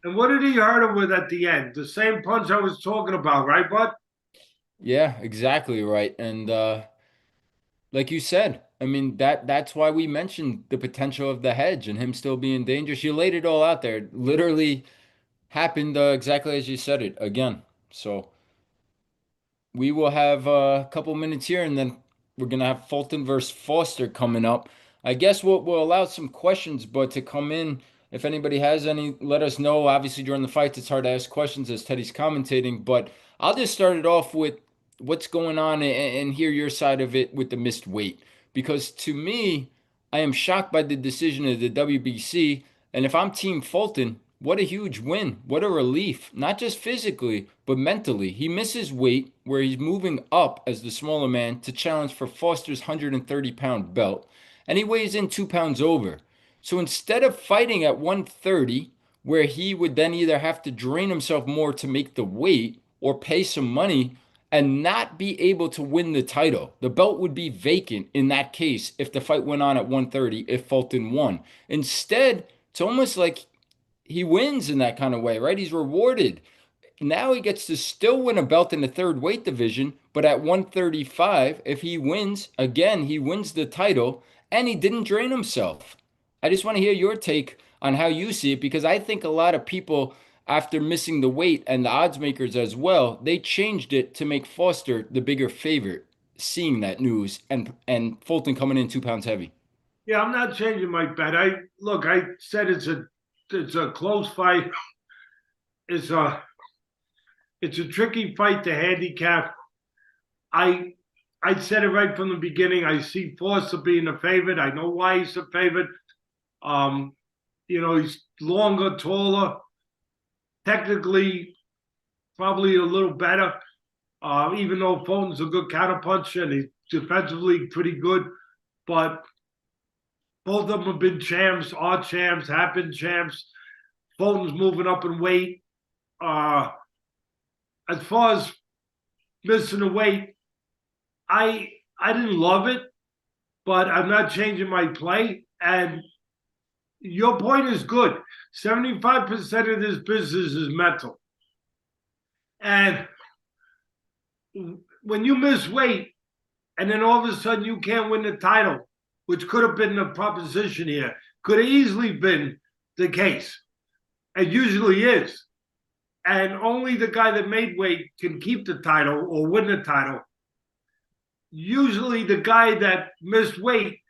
A: And what did he hurt him with at the end? The same punch I was talking about, right, bud?
B: Yeah, exactly right. And like you said, I mean that's why we mentioned the potential of the hedge and him still being dangerous. You laid it all out there. It literally happened exactly as you said it again. So we will have a couple minutes here, and then we're gonna have Fulton versus Foster coming up. I guess we'll allow some questions, but to come in, if anybody has any, let us know. Obviously, during the fights, it's hard to ask questions as Teddy's commentating, but I'll just start it off with what's going on and hear your side of it with the missed weight. Because to me, I am shocked by the decision of the WBC. And if I'm Team Fulton, what a huge win. What a relief. Not just physically, but mentally. He misses weight where he's moving up as the smaller man to challenge for Foster's 130-pound belt. And he weighs in 2 pounds over. So instead of fighting at 130, where he would then either have to drain himself more to make the weight or pay some money and not be able to win the title. The belt would be vacant in that case if the fight went on at 130 if Fulton won. Instead, it's almost like he wins in that kind of way, right? He's rewarded. Now he gets to still win a belt in the third weight division, but at 135, if he wins, again, he wins the title and he didn't drain himself. I just want to hear your take on how you see it because I think a lot of people, after missing the weight and the odds makers as well, they changed it to make Foster the bigger favorite, seeing that news and Fulton coming in 2 pounds heavy.
A: Yeah, I'm not changing my bet. I said it's a close fight. It's a it's a tricky fight to handicap. I I said it right from the beginning. I see Foster being a favorite. I know why he's a favorite. Um, he's longer, taller, technically probably a little better. Even though Fulton's a good counterpuncher and he's defensively pretty good, but both of them have been champs, are champs, have been champs. Fulton's moving up in weight. Uh, as far as missing the weight, I didn't love it, but I'm not changing my play. And your point is good. 75% of this business is mental. And when you miss weight and then all of a sudden you can't win the title, which could have been the proposition here, could have easily been the case. It usually is. And only the guy that made weight can keep the title or win the title. Usually the guy that missed weight,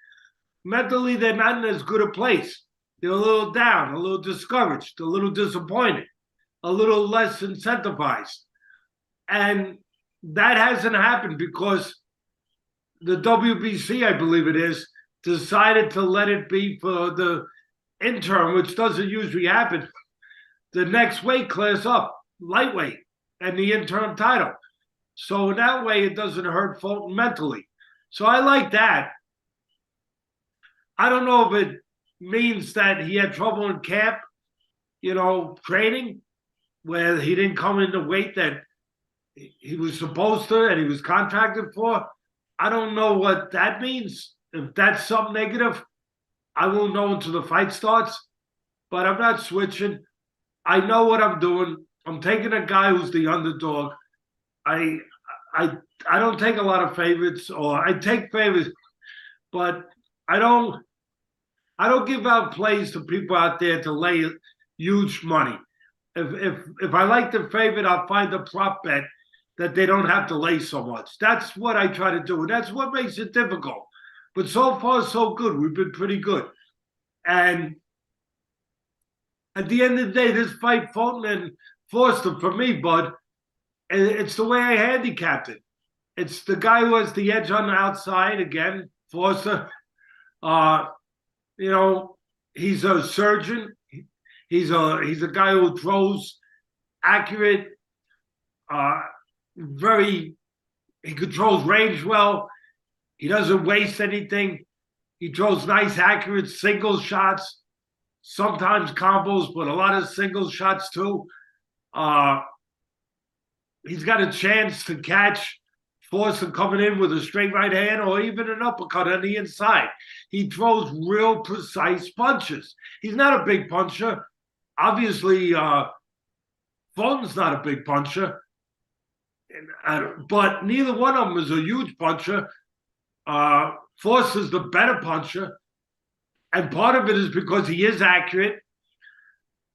A: mentally they're not in as good a place. They're a little down, a little discouraged, a little disappointed, a little less incentivized. And that hasn't happened because the WBC, I believe it is, decided to let it be for the interim, which doesn't usually happen, the next weight class up, lightweight, and the interim title. So in that way, it doesn't hurt Fulton mentally. So I like that. I don't know if it means that he had trouble in camp, training, where he didn't come in the weight that he was supposed to and he was contracted for. I don't know what that means. If that's something negative, I won't know until the fight starts. But I'm not switching. I know what I'm doing. I'm taking a guy who's the underdog. I don't take a lot of favorites, or I take favorites, but I don't give out plays to people out there to lay huge money. If I like the favorite, I'll find a prop bet that they don't have to lay so much. That's what I try to do, and that's what makes it difficult. But so far, so good. We've been pretty good. And at the end of the day, this fight, Fulton and Foster, for me, bud, it's the way I handicapped it. It's the guy who has the edge on the outside, again, Foster. He's a surgeon. He's a guy who throws accurate, he controls range well. He doesn't waste anything. He throws nice, accurate single shots, sometimes combos, but a lot of single shots too. He's got a chance to catch Forster coming in with a straight right hand or even an uppercut on the inside. He throws real precise punches. He's not a big puncher. Obviously, Fulton's not a big puncher, but neither one of them is a huge puncher. Forster's the better puncher, and part of it is because he is accurate.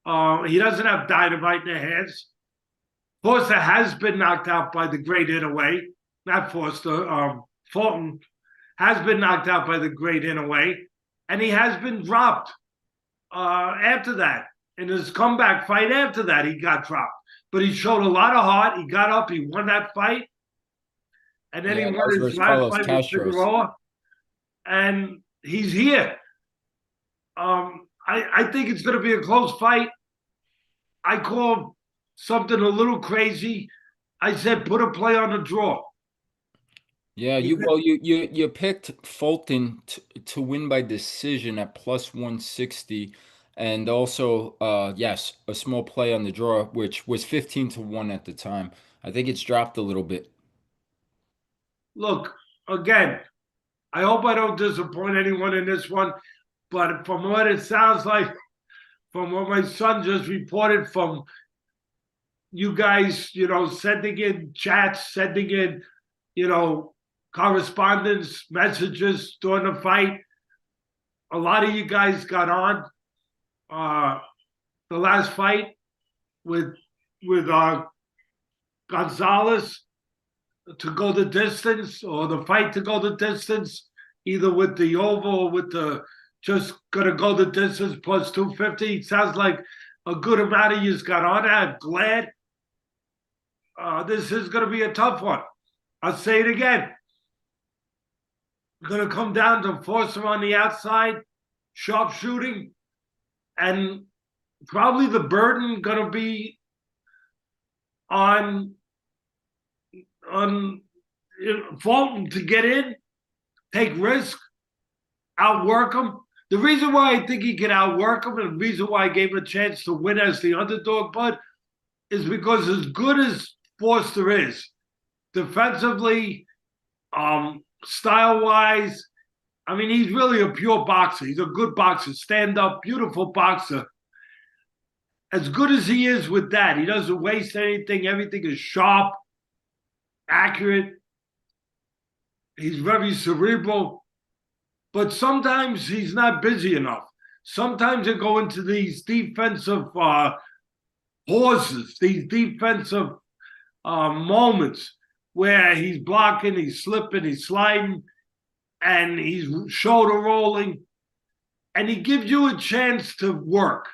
A: He doesn't have dynamite in the hands. Forster has been knocked out by the great Inouye. Not Forster. Fulton has been knocked out by the great Inouye, and he has been dropped after that. In his comeback fight after that, he got dropped. But he showed a lot of heart. He got up. He won that fight. And then he won his last fight with Figueroa. And he's here. I think it's going to be a close fight. I call something a little crazy. I said put a play on the draw.
B: Yeah, you picked Fulton to win by decision at plus 160, and also yes, a small play on the draw, which was 15-1 at the time. I think it's dropped a little bit.
A: Look, again, I hope I don't disappoint anyone in this one, but from what it sounds like, from what my son just reported from you guys, sending in chats, sending in, correspondence, messages during the fight. A lot of you guys got on the last fight with Gonzalez to go the distance, or the fight to go the distance, either with the over or with the just gonna go the distance plus 250. Sounds like a good amount of yous got on. I'm glad. This is gonna be a tough one. I'll say it again. Going to come down to Forster on the outside, sharpshooting, and probably the burden going to be on Fulton to get in, take risk, outwork him. The reason why I think he can outwork him, and the reason why I gave him a chance to win as the underdog, bud, is because as good as Forster is, defensively, style-wise, I mean, he's really a pure boxer. He's a good boxer, stand-up, beautiful boxer. As good as he is with that, he doesn't waste anything. Everything is sharp, accurate. He's very cerebral. But sometimes he's not busy enough. sometimes they go into these defensive pauses, these defensive moments where he's blocking, he's slipping, he's sliding, and he's shoulder rolling, and he gives you a chance to work.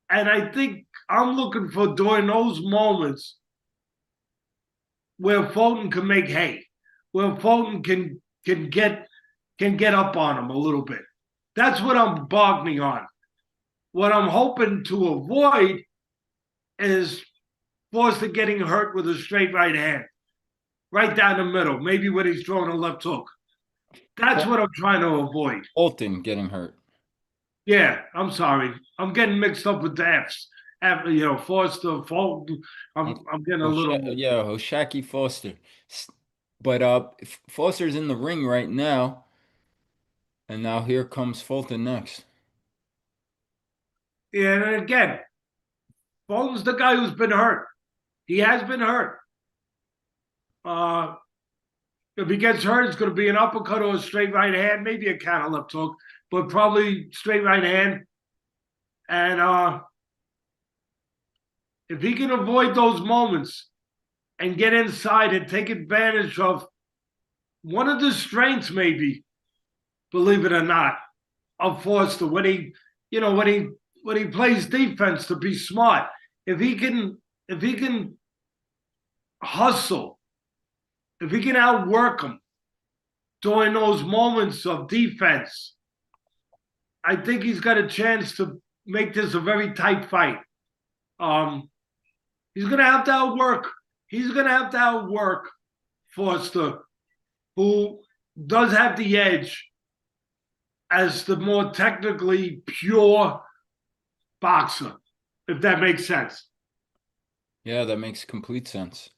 A: And I think I'm looking for during those moments where Fulton can make hay, where Fulton can get up on him a little bit. That's what I'm bargaining on. What I'm hoping to avoid is Foster getting hurt with a straight right hand, right down the middle, maybe when he's throwing a left hook. That's what I'm trying to avoid.
B: Fulton getting hurt.
A: Yeah, I'm sorry. I'm getting mixed up with the F's. Foster, Fulton. I'm getting a little.
B: Yeah, Oshaki Foster. But Foster's in the ring right now, and now here comes Fulton next.
A: Yeah, and again, Fulton's the guy who's been hurt. He has been hurt. Uh, if he gets hurt, it's going to be an uppercut or a straight right hand, maybe a counter left hook, but probably straight right hand. And if he can avoid those moments and get inside and take advantage of one of the strengths, maybe, believe it or not, of Foster when he plays defense, to be smart. If he can hustle, if he can outwork him during those moments of defense, I think he's got a chance to make this a very tight fight. He's going to have to outwork. He's going to have to outwork Foster, who does have the edge as the more technically pure boxer, if that makes sense.
B: Yeah, that makes complete sense.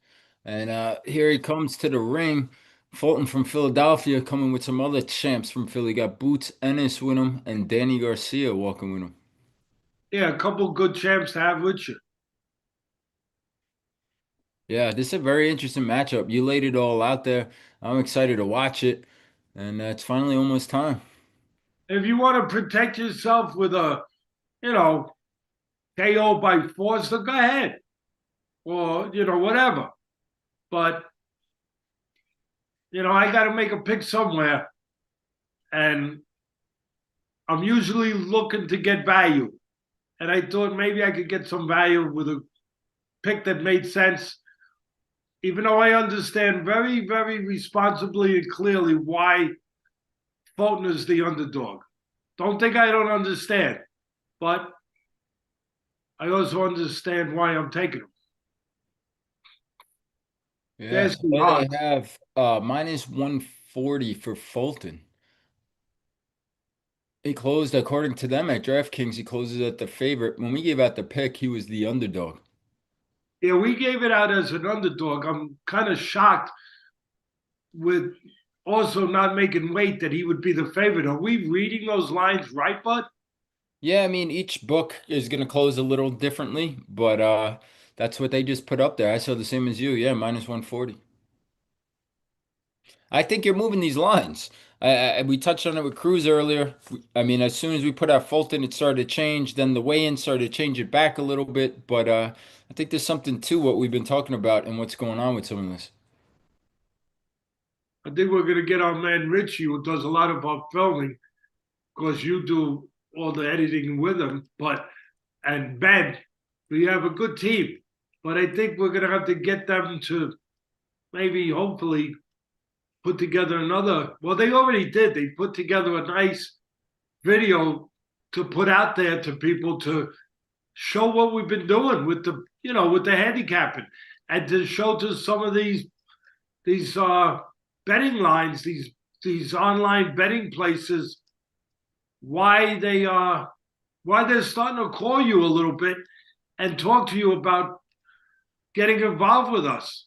B: And here he comes to the ring. Fulton from Philadelphia coming with some other champs from Philly. Got Boots Ennis with him and Danny Garcia walking with him.
A: Yeah, a couple good champs to have with you.
B: Yeah, this is a very interesting matchup. You laid it all out there. I'm excited to watch it. And it's finally almost time.
A: If you want to protect yourself with a, you know, KO by force, then go ahead. Or, whatever. But, I got to make a pick somewhere. And I'm usually looking to get value. And I thought maybe I could get some value with a pick that made sense. Even though I understand very, very responsibly and clearly why Fulton is the underdog. Don't think I don't understand. But I also understand why I'm taking him.
B: Yeah,
A: There's the
B: they
A: odds.
B: have minus 140 for Fulton. He closed, according to them at DraftKings, he closes at the favorite. When we gave out the pick, he was the underdog.
A: Yeah, we gave it out as an underdog. I'm kind of shocked with also not making weight that he would be the favorite. Are we reading those lines right, bud?
B: Yeah, I mean, each book is going to close a little differently, but that's what they just put up there. I saw the same as you. Yeah, minus 140. I think you're moving these lines. We touched on it with Cruz earlier. I mean, as soon as we put out Fulton, it started to change. Then the weigh-in started to change it back a little bit. But I think there's something to what we've been talking about and what's going on with some of this.
A: I think we're going to get our man Richie, who does a lot of our filming, because you do all the editing with him. And Ben, we have a good team. But I think we're going to have to get them to maybe, hopefully, put together another. Well, they already did. They put together a nice video to put out there to people to show what we've been doing with the handicapping, and to show to some of these betting lines, these online betting places, why they're starting to call you a little bit and talk to you about getting involved with us.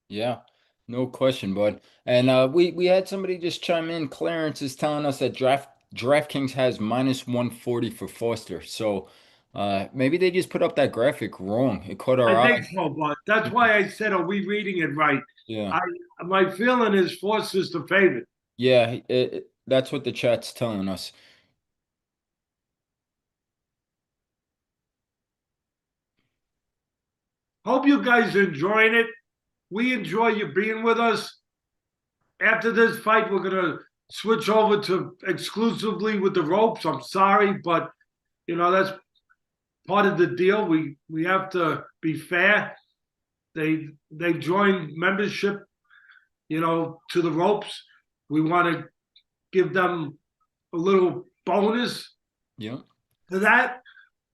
B: Yeah, no question, bud. And we had somebody just chime in. Clarence is telling us that DraftKings has minus 140 for Foster. So maybe they just put up that graphic wrong. It caught our
A: I
B: eye.
A: think so, but that's why I said, are we reading it right?
B: Yeah.
A: My feeling is Foster's the favorite.
B: Yeah, That's what the chat's telling us.
A: Hope you guys are enjoying it. We enjoy you being with us. After this fight, we're gonna switch over to exclusively with the ropes. I'm sorry, but that's part of the deal. We have to be fair. They joined membership, to the ropes. We want to give them a little bonus
B: Yeah.
A: to that,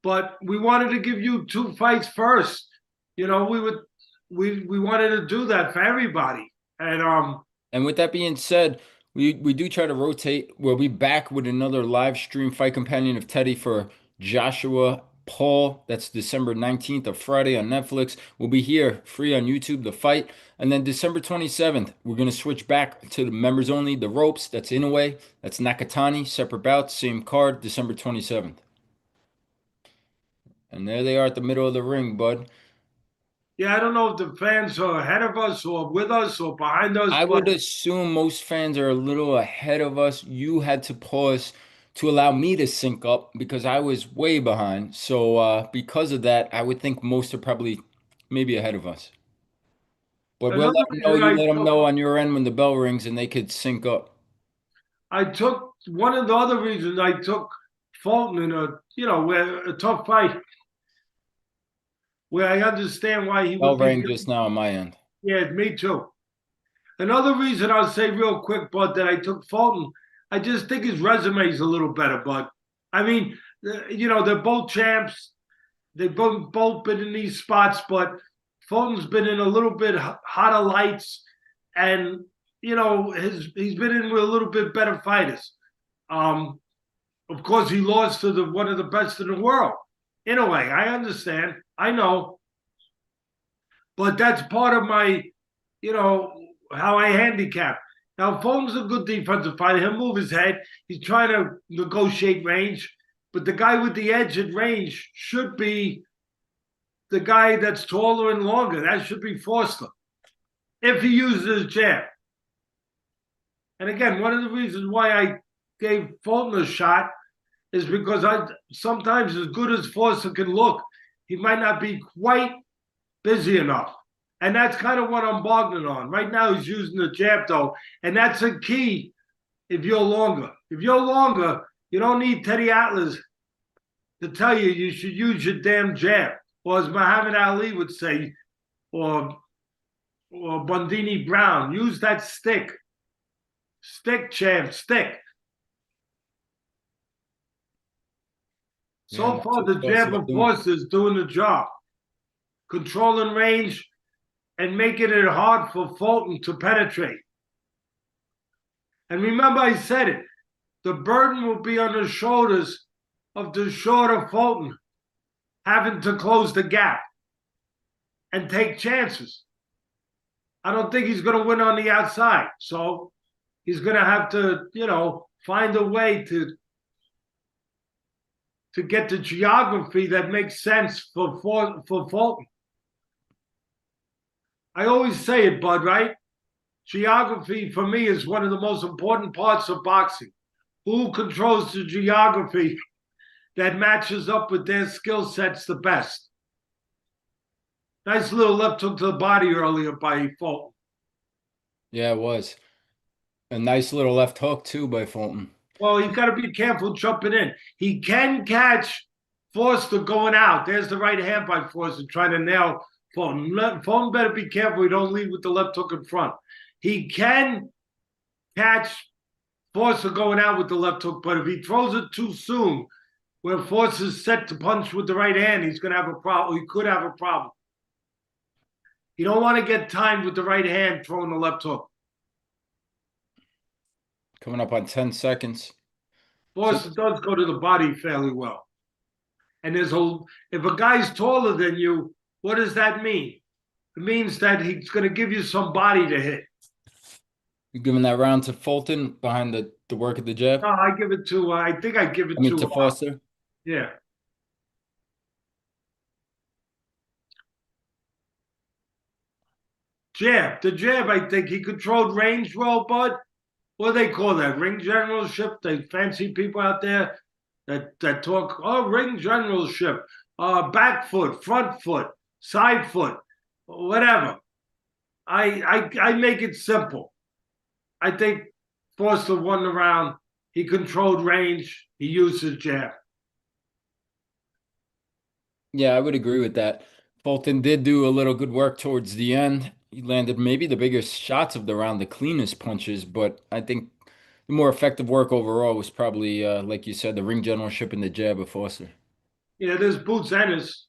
A: but we wanted to give you two fights first. We wanted to do that for everybody, and
B: And with that being said, we do try to rotate. We'll be back with another live stream fight companion of Teddy for Joshua Paul. That's December 19th, a Friday on Netflix. We'll be here free on YouTube, the fight. And then December 27th, we're going to switch back to the members only, the ropes. That's Inoue. That's Nakatani. Separate bouts, same card, December 27th. And there they are at the middle of the ring, bud.
A: yeah, I don't know if the fans are ahead of us or with us or behind us,
B: I
A: but
B: would assume most fans are a little ahead of us. You had to pause to allow me to sync up because I was way behind. So because of that, I would think most are probably maybe ahead of us. But we'll
A: another
B: let them know.
A: reason
B: You let them know on your end when the bell rings and they could sync up.
A: I took one of the other reasons I took Fulton in where a tough fight where I understand why he
B: Bell
A: would be.
B: rang just now on my end.
A: Yeah, me too. Another reason I'll say real quick, Bud, that I took Fulton, I just think his resume is a little better, Bud. I mean, they're both champs. They've both been in these spots, but Fulton's been in a little bit hotter lights, and he's been in with a little bit better fighters. Um, of course, he lost to one of the best in the world. In a way, I understand. I know, but that's part of my, you know, how I handicap. Now, Fulton's a good defensive fighter. He'll move his head. He's trying to negotiate range, but the guy with the edge at range should be the guy that's taller and longer. That should be Forster if he uses his jab. And again, one of the reasons why I gave Fulton a shot is because I sometimes, as good as Forster can look, he might not be quite busy enough. And that's kind of what I'm bargaining on. Right now, he's using the jab, though. And that's a key if you're longer. If you're longer, you don't need Teddy Atlas to tell you you should use your damn jab. Or as Muhammad Ali would say, or Bundini Brown, use that stick. Stick, champ, stick.
B: Yeah,
A: So
B: that's
A: far,
B: what
A: the jab
B: Forster's
A: of
B: doing.
A: course is doing the job. Controlling range and making it hard for Fulton to penetrate. And remember, I said it, the burden will be on the shoulders of the shorter Fulton having to close the gap and take chances. I don't think he's going to win on the outside. So he's going to have to, find a way to get the geography that makes sense for Fulton. I always say it, Bud, right? Geography for me is one of the most important parts of boxing. Who controls the geography that matches up with their skill sets the best? Nice little left hook to the body earlier by Fulton.
B: Yeah, it was. A nice little left hook, too, by Fulton.
A: Well, he's got to be careful jumping in. He can catch Forster going out. There's the right hand by Forster trying to nail Fulton. Fulton better be careful he don't lead with the left hook in front. He can catch Forster going out with the left hook, but if he throws it too soon, where Forster's set to punch with the right hand, he's going to have a problem. He could have a problem. You don't want to get timed with the right hand throwing the left hook.
B: Coming up on 10 seconds.
A: Forster does go to the body fairly well. And if a guy's taller than you, what does that mean? It means that he's going to give you some body to hit.
B: You giving that round to Fulton behind the work of the jab?
A: No, I give it to. I think I give it
B: To Forster.
A: Yeah. Jab. The jab, I think he controlled range well, Bud. what do they call that? Ring generalship? They fancy people out there that talk, oh, ring generalship, back foot, front foot, side foot, whatever. I make it simple. I think Foster won the round. He controlled range. He used his jab.
B: Yeah, I would agree with that. Fulton did do a little good work towards the end. He landed maybe the biggest shots of the round, the cleanest punches, but I think the more effective work overall was probably, like you said, the ring generalship and the jab of Foster.
A: Yeah, there's Boots Ennis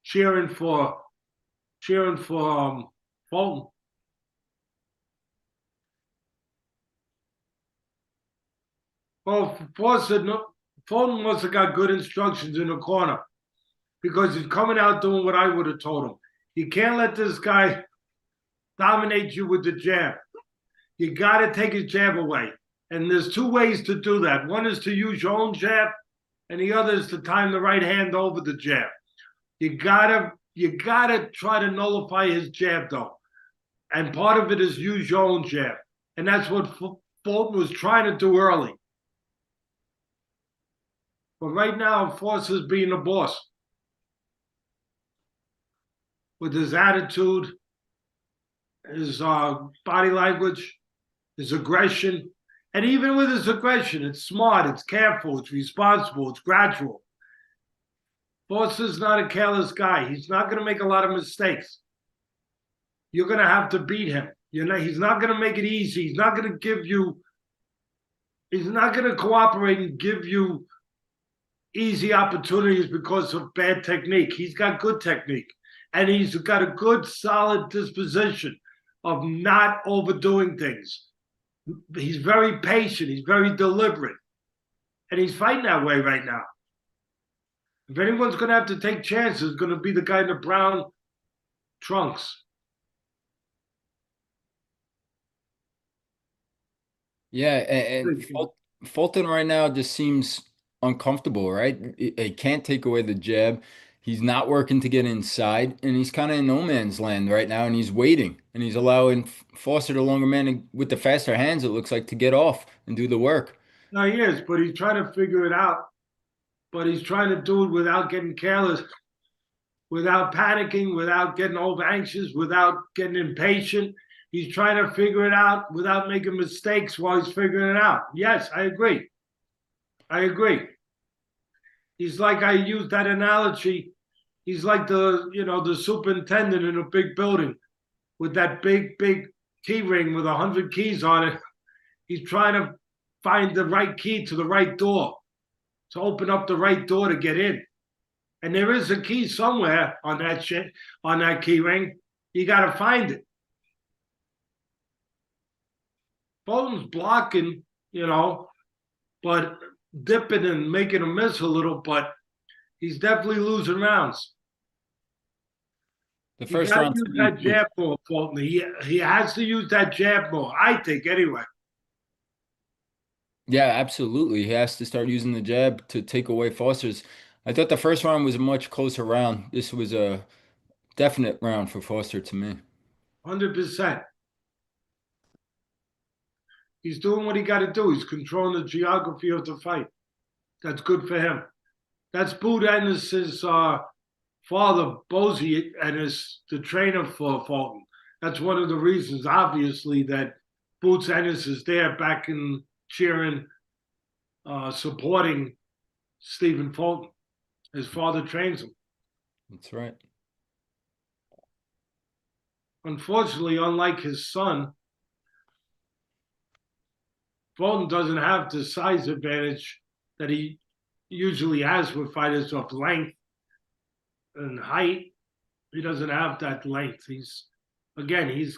A: cheering for Fulton. Well, Foster, no, Fulton must have got good instructions in the corner because he's coming out doing what I would have told him. You can't let this guy dominate you with the jab. You got to take his jab away. And there's two ways to do that. One is to use your own jab, and the other is to time the right hand over the jab. You gotta try to nullify his jab though, and part of it is use your own jab, and that's what Fulton was trying to do early. But right now, Foster's being a boss with his attitude, his body language, his aggression. And even with his aggression, it's smart, it's careful, it's responsible, it's gradual. Foster's not a careless guy. He's not going to make a lot of mistakes. You're going to have to beat him. He's not going to make it easy. He's not going to cooperate and give you easy opportunities because of bad technique. He's got good technique. And he's got a good, solid disposition of not overdoing things. He's very patient. He's very deliberate. And he's fighting that way right now. If anyone's going to have to take chances, it's going to be the guy in the brown trunks.
B: Yeah, and Fulton right now just seems uncomfortable, right? He can't take away the jab. He's not working to get inside, and he's kind of in no man's land right now, and he's waiting, and he's allowing Foster, the longer man with the faster hands, it looks like, to get off and do the work.
A: No, he is, but he's trying to figure it out. But he's trying to do it without getting careless, without panicking, without getting over anxious, without getting impatient. He's trying to figure it out without making mistakes while he's figuring it out. Yes, I agree. I agree. He's like, I used that analogy. He's like the superintendent in a big building with that big key ring with 100 keys on it. He's trying to find the right key to the right door, to open up the right door to get in. And there is a key somewhere on that key ring. You got to find it. Fulton's blocking, but dipping and making a miss a little, but he's definitely losing rounds.
B: The first round,
A: use that jab more, Fulton. He has to use that jab more, I think, anyway.
B: yeah, absolutely. He has to start using the jab to take away Foster's. I thought the first round was a much closer round. This was a definite round for Foster to me.
A: 100%. He's doing what he got to do. He's controlling the geography of the fight. That's good for him. That's Boots Ennis's father, Bozy Ennis, the trainer for Fulton. That's one of the reasons, obviously, that Boots Ennis is there backing, cheering, supporting Stephen Fulton. His father trains him.
B: That's right.
A: Unfortunately, unlike his son, Fulton doesn't have the size advantage that he usually has with fighters of length and height. He doesn't have that length. He's the guy who's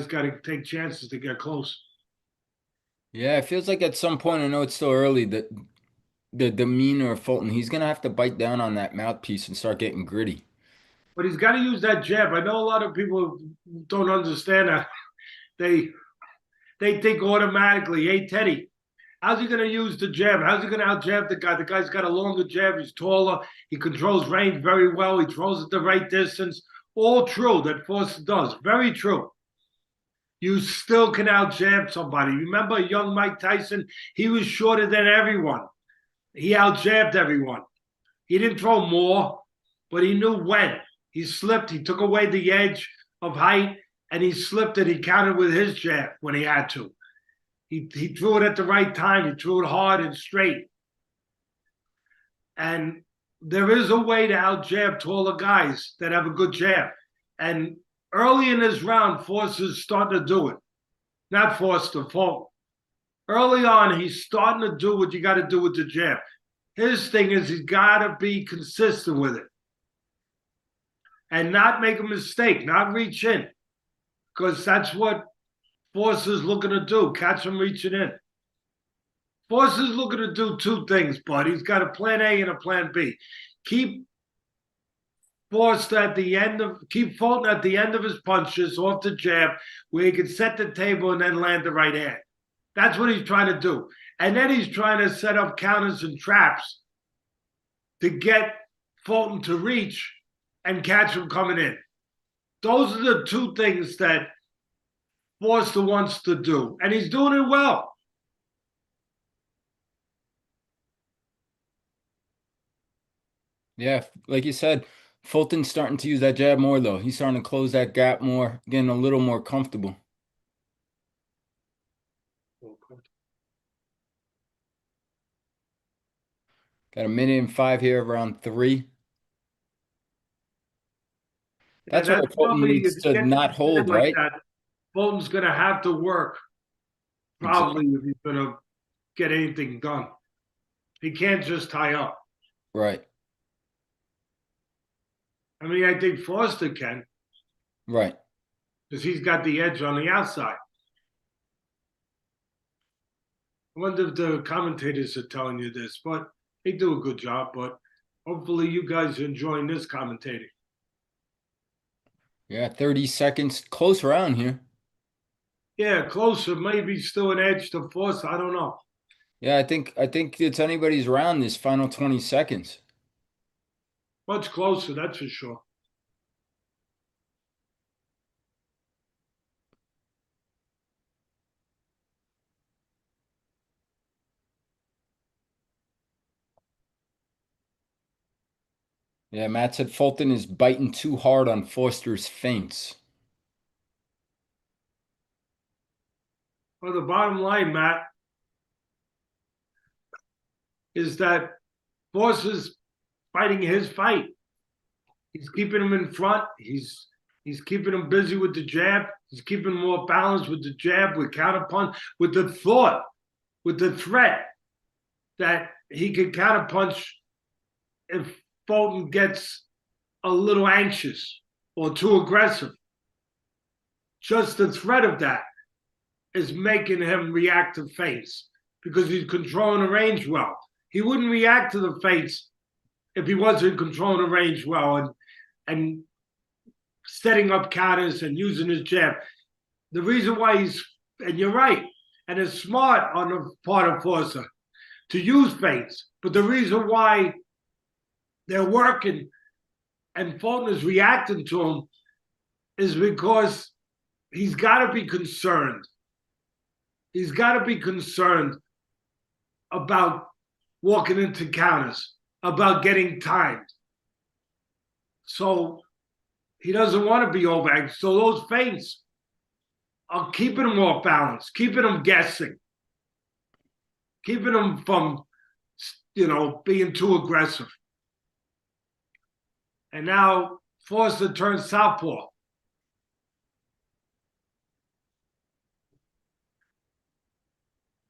A: got to take chances to get close.
B: Yeah, it feels like at some point, I know it's still early, that the demeanor of Fulton, he's gonna have to bite down on that mouthpiece and start getting gritty.
A: But he's got to use that jab. I know a lot of people don't understand that. They think automatically, hey, Teddy, how's he going to use the jab? How's he going to out-jab the guy? The guy's got a longer jab. He's taller. He controls range very well. He throws at the right distance. All true that Foster does. Very true. You still can out-jab somebody. Remember young Mike Tyson? He was shorter than everyone. He out-jabbed everyone. He didn't throw more, but he knew when. He slipped. He took away the edge of height, and he slipped it. He countered with his jab when he had to. He threw it at the right time. He threw it hard and straight. And there is a way to out-jab taller guys that have a good jab. And early in this round, Foster's starting to do it. Not Foster, Fulton. Early on, he's starting to do what you got to do with the jab. His thing is he's got to be consistent with it and not make a mistake, not reach in, because that's what Foster's looking to do, catch him reaching in. Foster's looking to do two things, bud. He's got a plan A and a plan B. Keep Fulton at the end of his punches off the jab where he can set the table and then land the right hand. That's what he's trying to do. And then he's trying to set up counters and traps to get Fulton to reach and catch him coming in. Those are the two things that Foster wants to do. And he's doing it well.
B: Yeah, like you said, Fulton's starting to use that jab more, though. He's starting to close that gap more, getting a little more comfortable. Got 1:05 here, around 3. That's where Fulton
A: probably,
B: needs to not hold,
A: like
B: right?
A: that, Fulton's going to have to work, probably, if he's going to get anything done. He can't just tie up.
B: Right.
A: I mean, I think Foster can.
B: Right.
A: Because he's got the edge on the outside. I wonder if the commentators are telling you this, but they do a good job. But hopefully you guys are enjoying this commentating.
B: Yeah, 30 seconds. Close round here.
A: Yeah, closer. Maybe still an edge to Foster. I don't know.
B: Yeah, I think it's anybody's round this final 20 seconds.
A: Much closer, that's for sure.
B: Yeah, Matt said Fulton is biting too hard on Foster's feints.
A: Well, the bottom line, Matt, is that Foster's fighting his fight. He's keeping him in front. He's keeping him busy with the jab. He's keeping him more balanced with the jab, with counterpunch, with the thought, with the threat that he could counterpunch if Fulton gets a little anxious or too aggressive. Just the threat of that is making him react to feints because he's controlling the range well. He wouldn't react to the feints if he wasn't controlling the range well and setting up counters and using his jab. The reason why and you're right, and it's smart on the part of Foster to use feints, but the reason why they're working and Fulton is reacting to him is because he's got to be concerned. He's got to be concerned about walking into counters, about getting timed. So he doesn't want to be overanxious. So those feints are keeping him off balance, keeping him guessing, keeping him from, being too aggressive. And now Foster turns southpaw.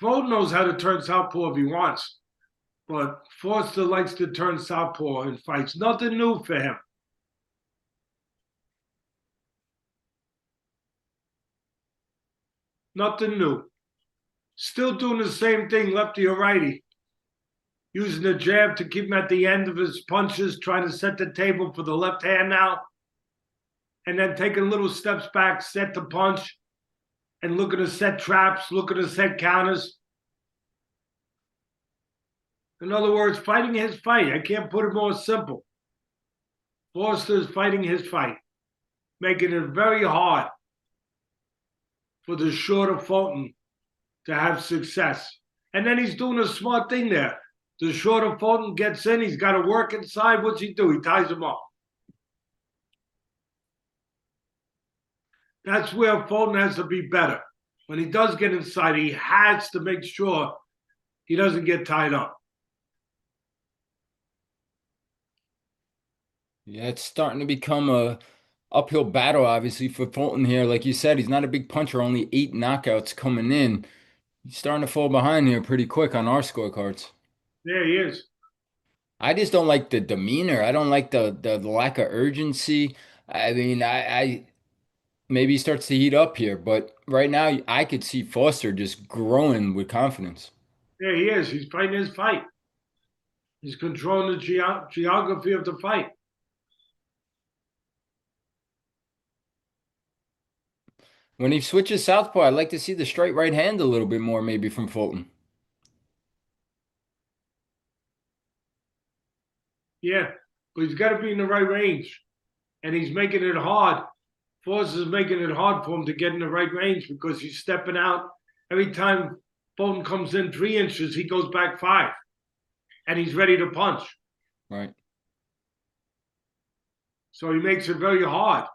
A: Fulton knows how to turn southpaw if he wants, but Foster likes to turn southpaw in fights. Nothing new for him. Nothing new. Still doing the same thing, lefty or righty. Using the jab to keep him at the end of his punches, trying to set the table for the left hand now. And then taking little steps back, set the punch, and looking to set traps, looking to set counters. In other words, fighting his fight. I can't put it more simple. Foster's fighting his fight, making it very hard for the shorter Fulton to have success. And then he's doing a smart thing there. The shorter Fulton gets in, he's got to work inside. What's he do? He ties him up. That's where Fulton has to be better. When he does get inside, he has to make sure he doesn't get tied up.
B: Yeah, it's starting to become a uphill battle, obviously, for Fulton here. Like you said, he's not a big puncher, only 8 knockouts coming in. He's starting to fall behind here pretty quick on our scorecards.
A: There he is.
B: I just don't like the demeanor. I don't like the lack of urgency. I mean, I maybe he starts to heat up here, but right now I could see Foster just growing with confidence.
A: There he is. He's fighting his fight. He's controlling the geography of the fight.
B: When he switches southpaw, I'd like to see the straight right hand a little bit more, maybe from Fulton.
A: Yeah, but he's got to be in the right range. And he's making it hard. Foster's making it hard for him to get in the right range because he's stepping out. Every time Fulton comes in 3 inches, he goes back 5. And he's ready to punch.
B: Right.
A: So he makes it very hard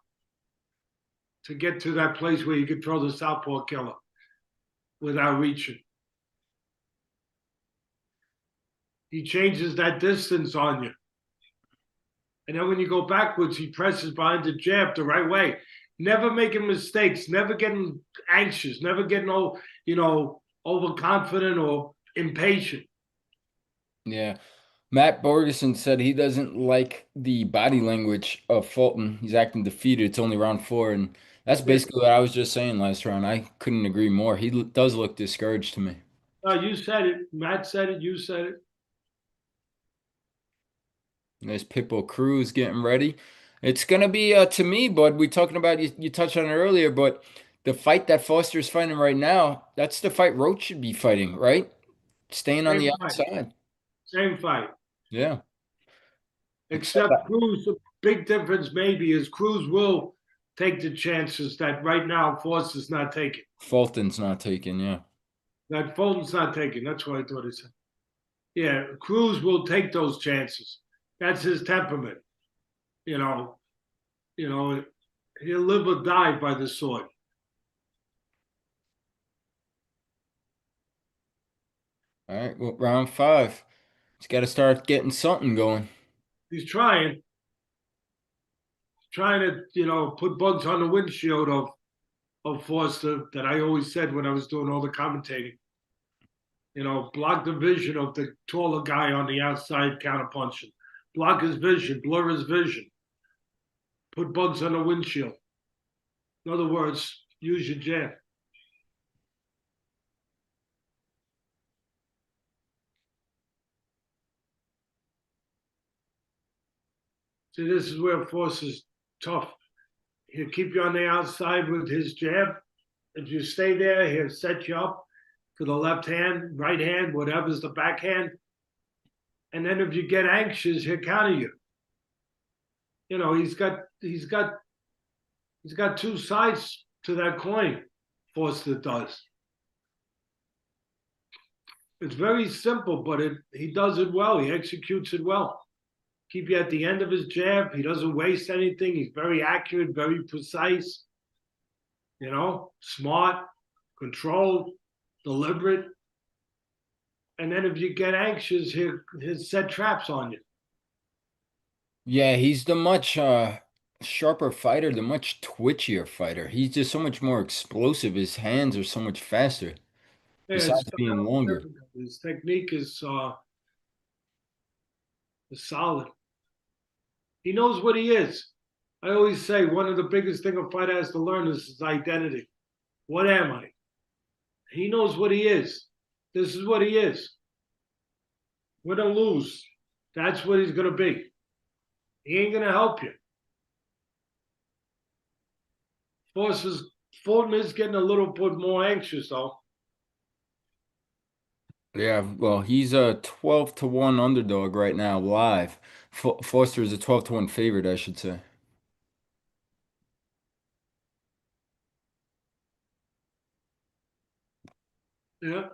A: to get to that place where you can throw the southpaw killer without reaching. He changes that distance on you. And then when you go backwards, he presses behind the jab the right way. Never making mistakes, never getting anxious, never getting overconfident or impatient.
B: Yeah. Matt Borgeson said he doesn't like the body language of Fulton. He's acting defeated. It's only round 4, and that's
A: Yeah.
B: basically what I was just saying last round. I couldn't agree more. Does look discouraged to me.
A: You said it. Matt said it. You said it.
B: There's Pitbull Cruz getting ready. It's gonna be to me, bud. We talking about you touched on it earlier, but the fight that Foster's fighting right now, that's the fight Roach should be fighting, right? Staying on
A: Same
B: the
A: fight.
B: outside.
A: Same fight.
B: Yeah. Except
A: Except Cruz, the big difference maybe is Cruz will take the chances that right now Foster's not taking.
B: Fulton's not taking, yeah.
A: That Fulton's not taking. That's what I thought he said. Yeah, Cruz will take those chances. That's his temperament. You know, you know, he'll live or die by the sword.
B: All right, well, round 5. He's got to start getting something going.
A: He's trying to, put bugs on the windshield of Foster that I always said when I was doing all the commentating. Block the vision of the taller guy on the outside counterpunching. Block his vision, blur his vision. Put bugs on the windshield. In other words, use your jab. See, this is where Force is tough. He'll keep you on the outside with his jab. If you stay there, he'll set you up for the left hand, right hand, whatever's the backhand. And then if you get anxious, he'll counter you. He's got two sides to that coin. Foster does. It's very simple, but he does it well. He executes it well. Keep you at the end of his jab. He doesn't waste anything. He's very accurate, very precise. Smart, controlled, deliberate. And then if you get anxious, he'll set traps on you.
B: Yeah, he's the much sharper fighter, the much twitchier fighter. He's just so much more explosive. His hands are so much faster,
A: Yeah,
B: besides being longer.
A: his technique is solid. He knows what he is. I always say one of the biggest thing a fighter has to learn is his identity. What am I? He knows what he is. This is what he is. Win or lose, that's what he's going to be. He ain't going to help you. Fulton is getting a little bit more anxious, though.
B: Yeah, well, he's a 12-1 underdog right now, live. Foster is a 12-1 favorite, I should say.
A: Yeah.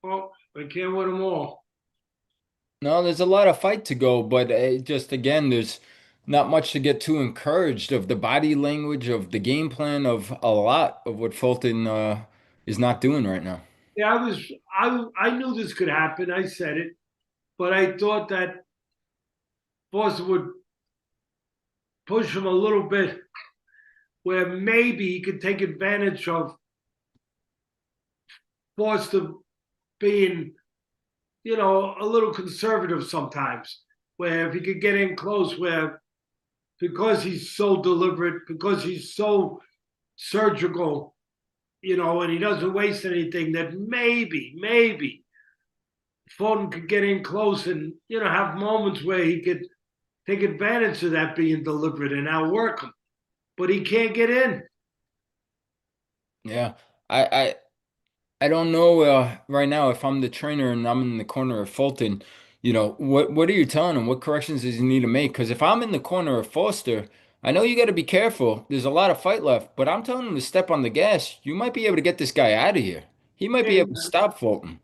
A: Well, I can't win them all.
B: No, there's a lot of fight to go, but just again, there's not much to get too encouraged of the body language, of the game plan, of a lot of what Fulton is not doing right now.
A: Yeah, I knew this could happen. I said it, but I thought that Foster would push him a little bit where maybe he could take advantage of Foster being, a little conservative sometimes. Where if he could get in close, where because he's so deliberate, because he's so surgical, and he doesn't waste anything, that maybe Fulton could get in close and, have moments where he could take advantage of that being deliberate and outwork him. But he can't get in.
B: Yeah, I I, I don't know right now if I'm the trainer and I'm in the corner of Fulton, what are you telling him? What corrections does he need to make? Because if I'm in the corner of Foster, I know you got to be careful. There's a lot of fight left, but I'm telling him to step on the gas. You might be able to get this guy out of here. He might be
A: Yeah,
B: able to stop Fulton.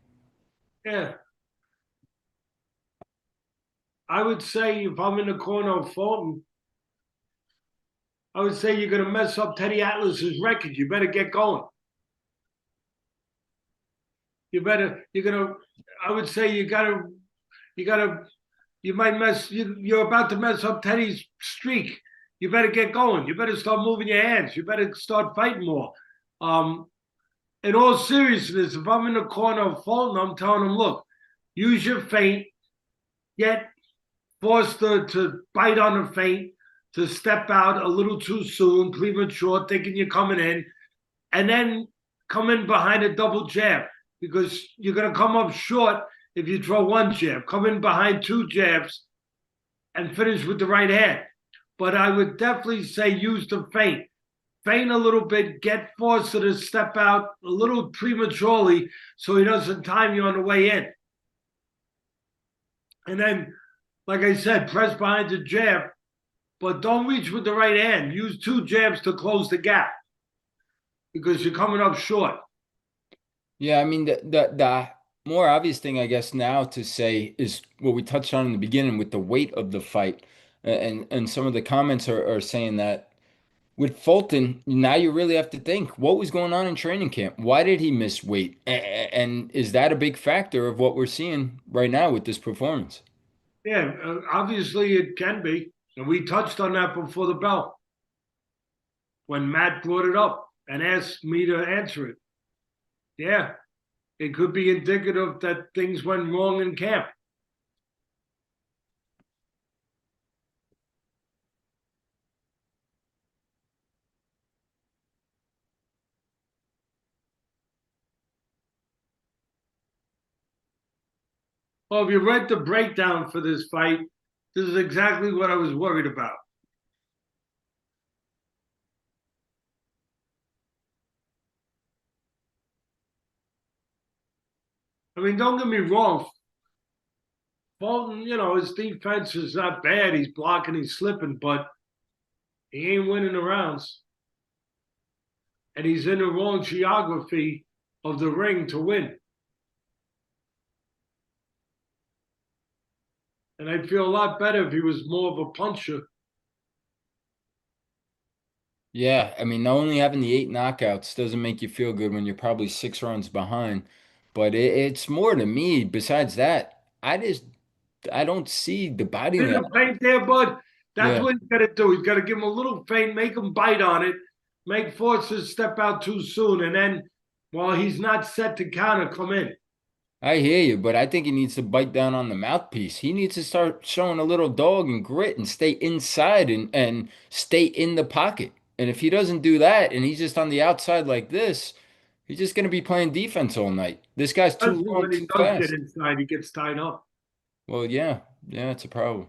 A: yeah. I would say if I'm in the corner of Fulton, I would say you're going to mess up Teddy Atlas's record. You better get going. You're going to, I would say you got to, you might you're about to mess up Teddy's streak. You better get going. You better start moving your hands. You better start fighting more. Um, in all seriousness, if I'm in the corner of Fulton, I'm telling him, look, use your feint, get Foster to bite on the feint, to step out a little too soon, premature, thinking you're coming in, and then come in behind a double jab because you're going to come up short if you throw one jab. Come in behind two jabs and finish with the right hand. But I would definitely say use the feint. Feint a little bit, get Foster to step out a little prematurely so he doesn't time you on the way in. And then, like I said, press behind the jab, but don't reach with the right hand. Use two jabs to close the gap because you're coming up short.
B: Yeah, I mean the more obvious thing I guess now to say is what we touched on in the beginning with the weight of the fight. And some of the comments are saying that with Fulton, now you really have to think what was going on in training camp? Why did he miss weight? And is that a big factor of what we're seeing right now with this performance?
A: Yeah, obviously it can be. And we touched on that before the bell when Matt brought it up and asked me to answer it. Yeah, it could be indicative that things went wrong in camp. Well, if you read the breakdown for this fight, this is exactly what I was worried about. I mean, don't get me wrong. Fulton, his defense is not bad. He's blocking, he's slipping, but he ain't winning the rounds. And he's in the wrong geography of the ring to win. And I'd feel a lot better if he was more of a puncher.
B: Yeah, I mean, only having the 8 knockouts doesn't make you feel good when you're probably 6 rounds behind. But it's more to me. Besides that, I don't see the body
A: See the
B: language.
A: feint there, bud? That's
B: Yeah,
A: what he's got to do. He's got to give him a little feint, make him bite on it, make Forces step out too soon, and then while he's not set to counter, come in.
B: I hear you, but I think he needs to bite down on the mouthpiece. He needs to start showing a little dog and grit and stay inside and stay in the pocket. And if he doesn't do that and he's just on the outside like this, he's just going to be playing defense all night. This guy's too
A: Especially
B: long,
A: when he
B: too
A: does get
B: fast.
A: inside, he gets tied up.
B: Well, yeah, it's a problem.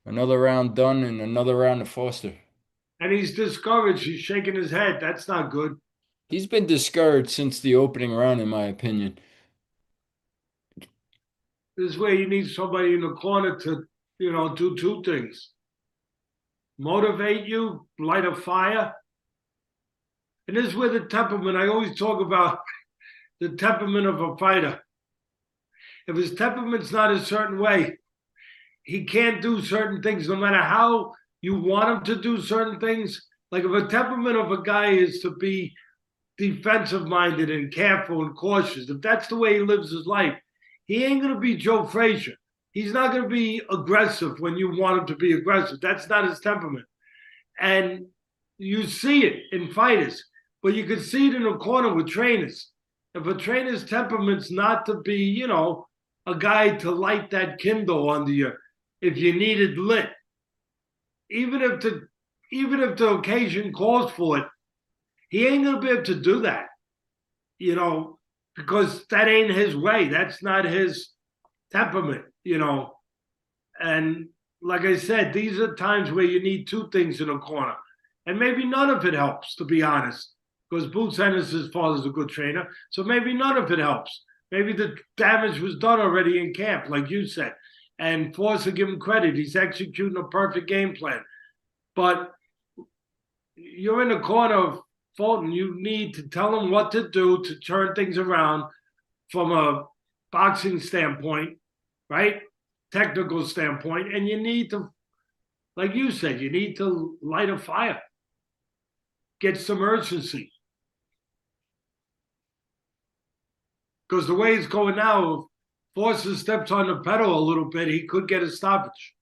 B: Another round done and another round to Foster.
A: And he's discouraged. He's shaking his head. That's not good.
B: He's been discouraged since the opening round, in my opinion.
A: This is where you need somebody in the corner to, do two things: motivate you, light a fire, And this is where the temperament, I always talk about the temperament of a fighter. If his temperament's not a certain way, he can't do certain things no matter how you want him to do certain things. Like if a temperament of a guy is to be defensive minded and careful and cautious, if that's the way he lives his life, he ain't going to be Joe Frazier. He's not going to be aggressive when you want him to be aggressive. That's not his temperament. And you see it in fighters, but you can see it in a corner with trainers. If a trainer's temperament's not to be, a guy to light that kindle under you if you need it lit, even if the occasion calls for it, he ain't gonna be able to do that, because that ain't his way. That's not his temperament. And like I said, these are times where you need two things in a corner. And maybe none of it helps, to be honest, because Boots Ennis's father's a good trainer. So maybe none of it helps. Maybe the damage was done already in camp, like you said. And Forster, give him credit. He's executing a perfect game plan. But you're in the corner of Fulton. You need to tell him what to do to turn things around from a boxing standpoint, right? Technical standpoint. And you need to, like you said, you need to light a fire, get some urgency. Because the way it's going now, if Forster steps on the pedal a little bit, he could get a stoppage.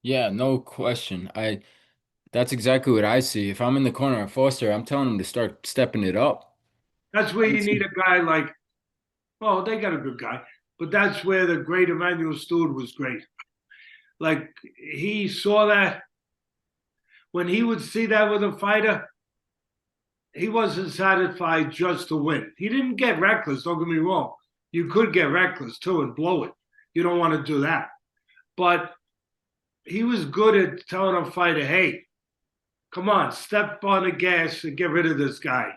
B: Yeah, no question. That's exactly what I see. If I'm in the corner of Foster, I'm telling him to start stepping it up.
A: That's where
B: I
A: you need
B: see.
A: a guy like, well, they got a good guy, but that's where the great Emmanuel Stewart was great. Like he saw that when he would see that with a fighter, he wasn't satisfied just to win. He didn't get reckless, don't get me wrong. You could get reckless too and blow it. You don't want to do that. But he was good at telling a fighter, hey, come on, step on the gas and get rid of this guy.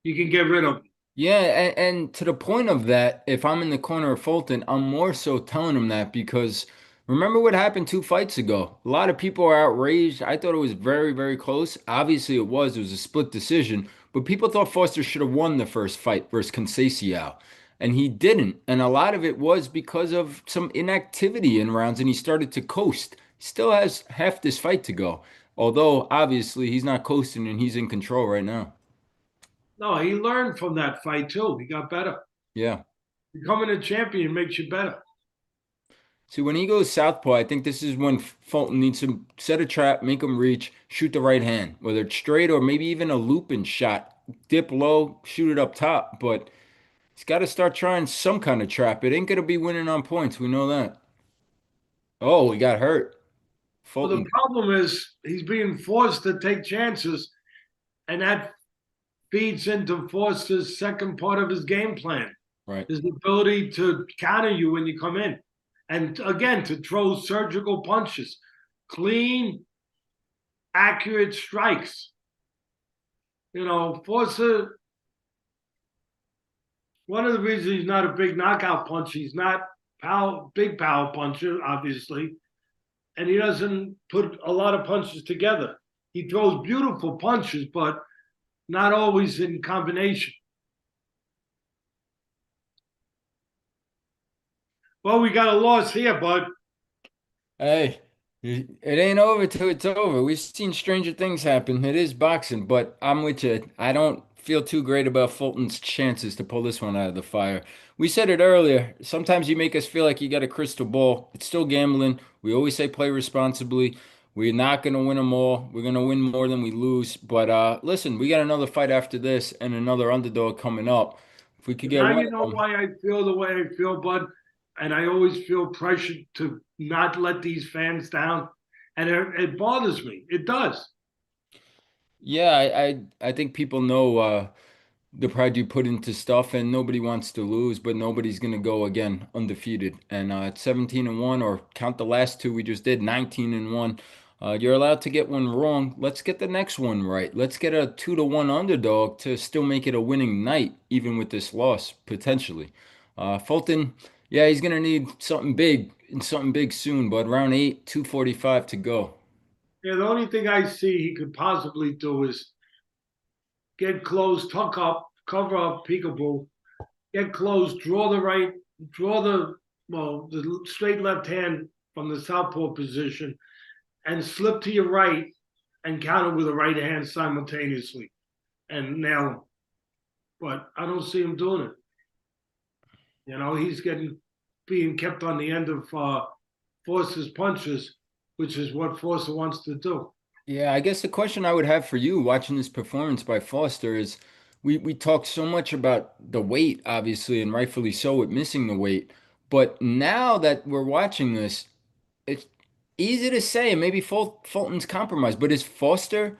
A: You can get rid of him.
B: Yeah, and to the point of that, if I'm in the corner of Fulton, I'm more so telling him that because remember what happened 2 fights ago? A lot of people are outraged. I thought it was very, very close. Obviously, it was. It was a split decision, but people thought Foster should have won the first fight versus Conceição, and he didn't. And a lot of it was because of some inactivity in rounds, and he started to coast. He still has half this fight to go, although obviously he's not coasting and he's in control right now.
A: No, he learned from that fight too. He got better.
B: Yeah.
A: Becoming a champion makes you better.
B: See, when he goes southpaw, I think this is when Fulton needs to set a trap, make him reach, shoot the right hand, whether it's straight or maybe even a looping shot. Dip low, shoot it up top, but he's got to start trying some kind of trap. It ain't going to be winning on points. We know that. Oh, he got hurt.
A: Well, the
B: Fulton,
A: problem is he's being forced to take chances, and that feeds into Foster's second part of his game plan,
B: right.
A: his ability to counter you when you come in. And again, to throw surgical punches, clean, accurate strikes. Foster, one of the reasons he's not a big knockout puncher, he's not big power puncher, obviously, and he doesn't put a lot of punches together. He throws beautiful punches, but not always in combination. Well, we got a loss here, bud.
B: Hey, it ain't over till it's over. We've seen stranger things happen. It is boxing, but I'm with you. I don't feel too great about Fulton's chances to pull this one out of the fire. We said it earlier. Sometimes you make us feel like you got a crystal ball. It's still gambling. We always say play responsibly. We're not going to win them all. We're going to win more than we lose. But listen, we got another fight after this and another underdog coming up. If we could get
A: Now
B: one
A: you
B: of
A: know
B: them.
A: why I feel the way I feel, bud. And I always feel pressured to not let these fans down. And it bothers me. It does.
B: Yeah, I think people know the pride you put into stuff, and nobody wants to lose, but nobody's gonna go again undefeated. And it's 17-1, or count the last two we just did, 19-1. You're allowed to get one wrong. Let's get the next one right. Let's get a 2-1 underdog to still make it a winning night, even with this loss potentially. Fulton, yeah, he's gonna need something big and something big soon, but round eight, 2:45 to go.
A: Yeah, the only thing I see he could possibly do is get close, tuck up, cover up, peekaboo, get close, draw the straight left hand from the southpaw position and slip to your right and counter with the right hand simultaneously and nail him. But I don't see him doing it. He's being kept on the end of Foster's punches, which is what Foster wants to do.
B: Yeah, I guess the question I would have for you watching this performance by Foster is we talk so much about the weight, obviously, and rightfully so with missing the weight. But now that we're watching this, it's easy to say, and maybe Fulton's compromised, but is Foster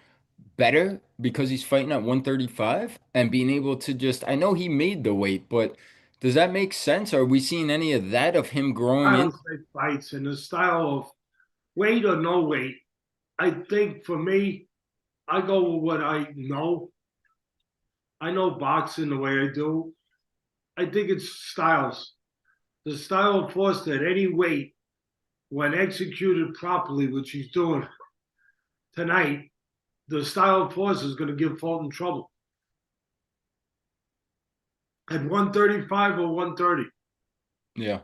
B: better because he's fighting at 135 and being able to just, I know he made the weight, but does that make sense? Are we seeing any of that of him growing
A: I
B: in?
A: don't say fights in the style of weight or no weight. I think for me, I go with what I know. I know boxing the way I do. I think it's styles. The style of Foster at any weight, when executed properly, which he's doing tonight, the style of Foster is going to give Fulton trouble. At 135 or 130.
B: Yeah.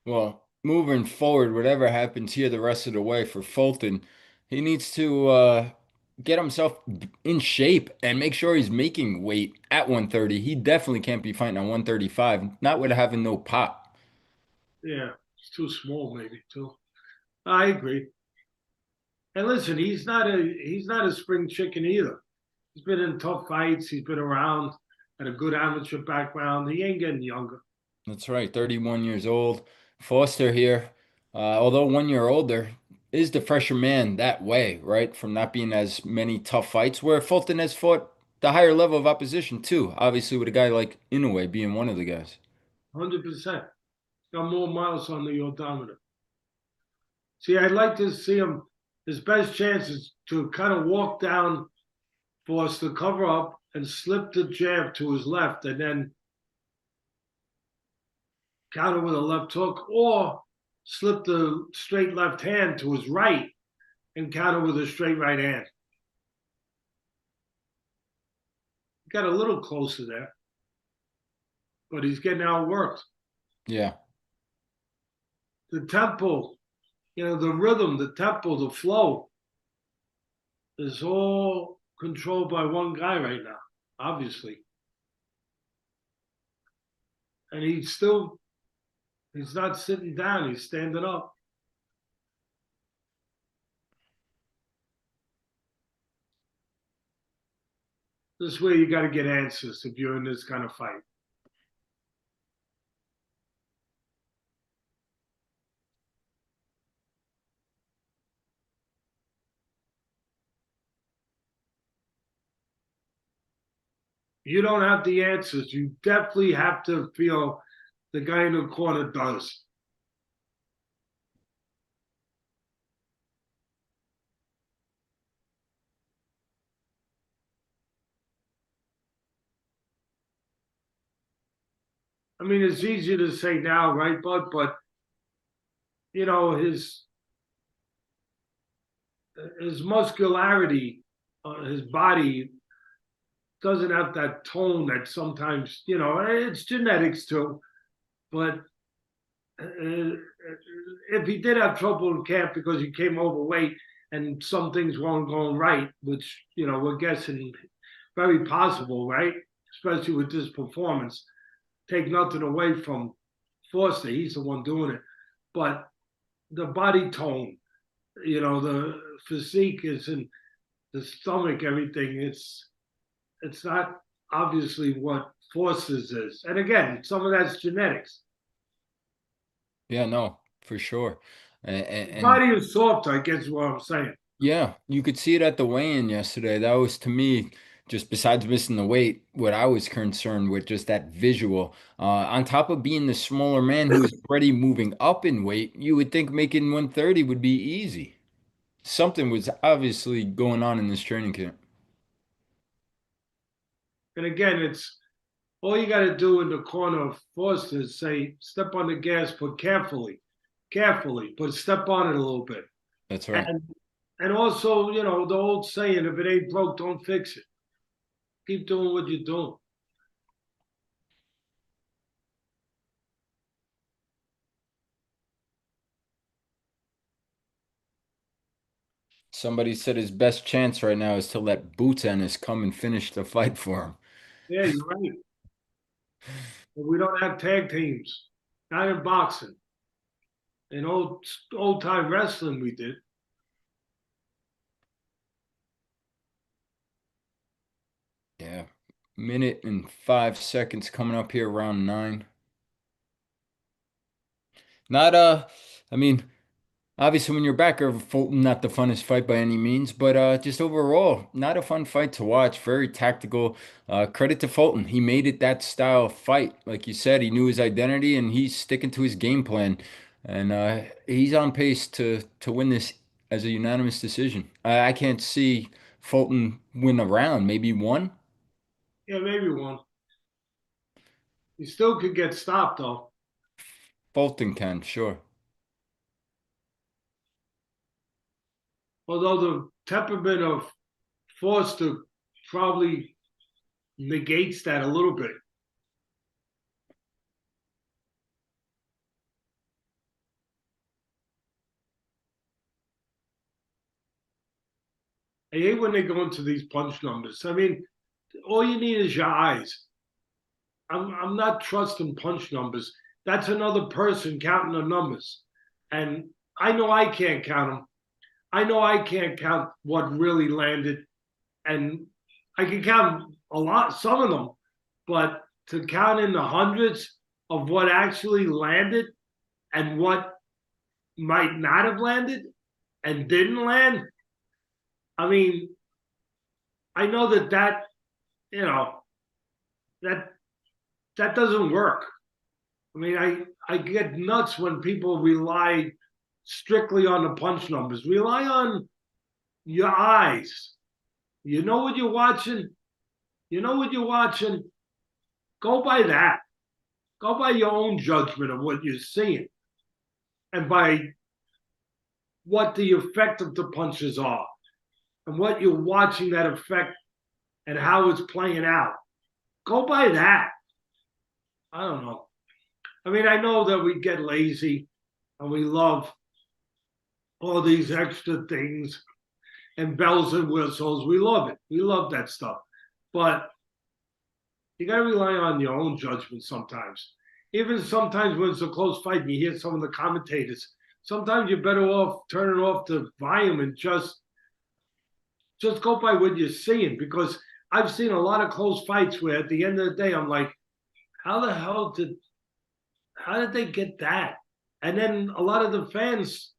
B: Well, moving forward, whatever happens here the rest of the way for Fulton, he needs to get himself in shape and make sure he's making weight at 130. He definitely can't be fighting on 135, not with having no pop.
A: Yeah, it's too small, maybe too. I agree. And listen, he's not a spring chicken either. He's been in tough fights. He's been around, had a good amateur background. He ain't getting younger.
B: That's right, 31 years old. Foster here, although 1 year older, is the fresher man that way, right? From not being as many tough fights, where Fulton has fought the higher level of opposition too, obviously with a guy like Inoue being one of the guys.
A: 100%. Got more miles on the odometer. See, I'd like to see him. His best chance is to kind of walk down, force the cover up, and slip the jab to his left, and then counter with a left hook, or slip the straight left hand to his right and counter with a straight right hand. Got a little closer there, but he's getting outworked.
B: Yeah.
A: The tempo, the rhythm, the tempo, the flow is all controlled by one guy right now, obviously. And he's not sitting down, he's standing up. This is where you got to get answers if you're in this kind of fight. You don't have the answers. You definitely have to feel the guy in the corner does. I mean, it's easier to say now, right, Bud? But his muscularity, his body doesn't have that tone that sometimes, it's genetics too. But if he did have trouble in camp because he came overweight and some things weren't going right, which, we're guessing very possible, right? Especially with this performance. Take nothing away from Foster. He's the one doing it. But the body tone, the physique is in the stomach, everything. It's not obviously what Foster's is. And again, some of that's genetics.
B: Yeah, no, for sure.
A: Body is soft, I guess is what I'm saying.
B: Yeah, you could see it at the weigh-in yesterday. That was to me, just besides missing the weight, what I was concerned with, just that visual. On top of being the smaller man who is already moving up in weight, you would think making 130 would be easy. Something was obviously going on in this training camp.
A: And again, it's all you got to do in the corner of Foster is say, step on the gas, but carefully, but step on it a little bit.
B: That's right.
A: And And also, you know, the old saying, if it ain't broke, don't fix it. Keep doing what you're doing.
B: Somebody said his best chance right now is to let Boots Ennis come and finish the fight for him.
A: Yeah, you're right. But we don't have tag teams. Not in boxing. In old time wrestling, we did.
B: Yeah. Minute and 5 seconds coming up here, round 9. Not I mean, obviously when you're back over Fulton, not the funnest fight by any means, but just overall, not a fun fight to watch. Very tactical. Credit to Fulton. He made it that style of fight. Like you said, he knew his identity and he's sticking to his game plan. And he's on pace to win this as a unanimous decision. I can't see Fulton win a round, maybe one.
A: Yeah, maybe one. He still could get stopped though.
B: Fulton can, sure.
A: Although the temperament of Foster probably negates that a little bit. I hate when they go into these punch numbers. I mean, all you need is your eyes. I'm not trusting punch numbers. That's another person counting the numbers. And I know I can't count them. I know I can't count what really landed. And I can count a lot, some of them, but to count in the hundreds of what actually landed and what might not have landed and didn't land, I mean, I know that you know that that doesn't work. I mean, I get nuts when people rely strictly on the punch numbers. Rely on your eyes. You know what you're watching. You know what you're watching. Go by that. Go by your own judgment of what you're seeing, and by what the effect of the punches are, and what you're watching that effect and how it's playing out. Go by that. I don't know. I mean, I know that we get lazy and we love all these extra things and bells and whistles. We love it. We love that stuff. But you got to rely on your own judgment sometimes. Even sometimes when it's a close fight and you hear some of the commentators, sometimes you're better off turning off the volume and just go by what you're seeing. Because I've seen a lot of close fights where at the end of the day, I'm like, how did they get that? And then a lot of the fans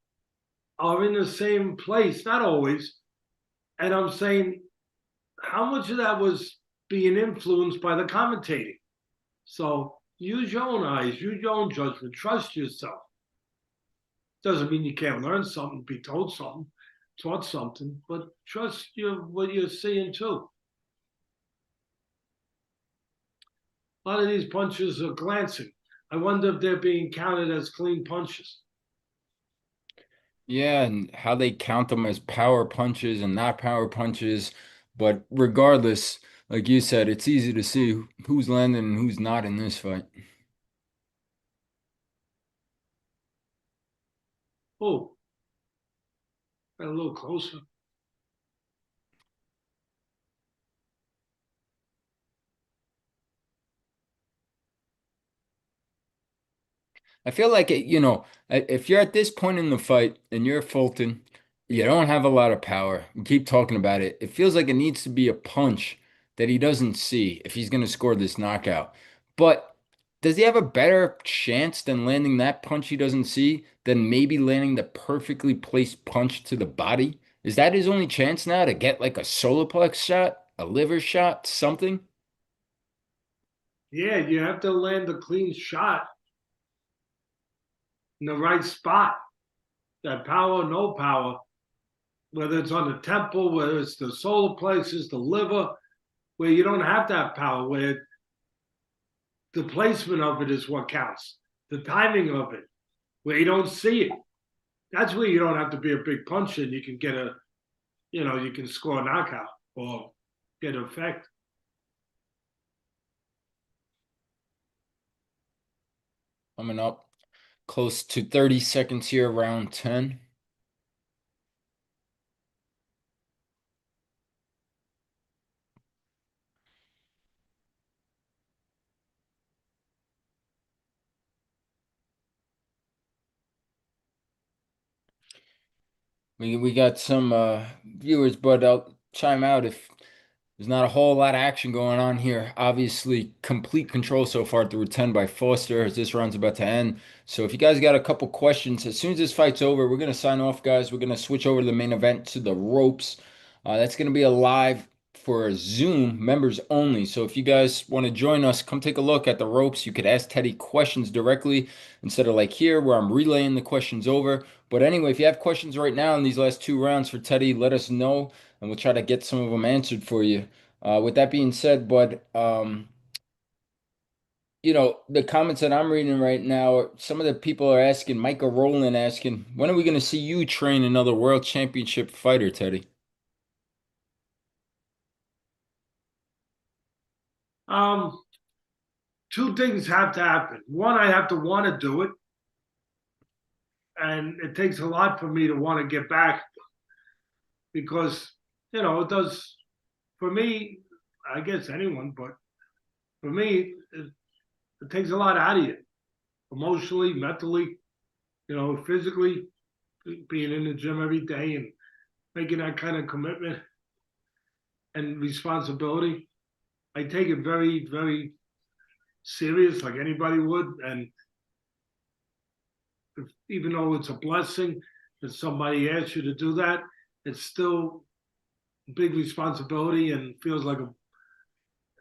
A: are in the same place, not always. And I'm saying, how much of that was being influenced by the commentating? So use your own eyes, use your own judgment, trust yourself. Doesn't mean you can't learn something, be told something, taught something, but trust what you're seeing too. A lot of these punches are glancing. I wonder if they're being counted as clean punches.
B: Yeah, and how they count them as power punches and not power punches. But regardless, like you said, it's easy to see who's landing and who's not in this fight.
A: Oh, got a little closer.
B: I feel like if you're at this point in the fight and you're Fulton, you don't have a lot of power. You keep talking about it. It feels like it needs to be a punch that he doesn't see if he's going to score this knockout. But does he have a better chance than landing that punch he doesn't see than maybe landing the perfectly placed punch to the body? Is that his only chance now to get like a solar plex shot, a liver shot, something?
A: Yeah, you have to land a clean shot in the right spot. That power, no power, whether it's on the temple, whether it's the solar plexus, the liver, where you don't have that power, where the placement of it is what counts, the timing of it, where you don't see it. That's where you don't have to be a big puncher and you can get you can score a knockout or get an effect.
B: Coming up close to 30 seconds here, round 10. We got some viewers, but I'll chime out if there's not a whole lot of action going on here. Obviously, complete control so far through 10 by Foster as this round's about to end. So if you guys got a couple questions, as soon as this fight's over, we're gonna sign off, guys. We're gonna switch over to the main event to the ropes. That's gonna be a live for Zoom members only. So if you guys want to join us, come take a look at the ropes. You could ask Teddy questions directly instead of like here where I'm relaying the questions over. But anyway, if you have questions right now in these last two rounds for Teddy, let us know and we'll try to get some of them answered for you. With that being said, bud, the comments that I'm reading right now, some of the people are asking, Micah Rowland asking, when are we going to see you train another world championship fighter, Teddy?
A: Um, Two things have to happen. One, I have to want to do it, and it takes a lot for me to want to get back because it does for me. I guess anyone, but for me, it takes a lot out of you, emotionally, mentally, physically, being in the gym every day and making that kind of commitment and responsibility. I take it very, very serious, like anybody would. And even though it's a blessing that somebody asks you to do that, it's still a big responsibility and feels like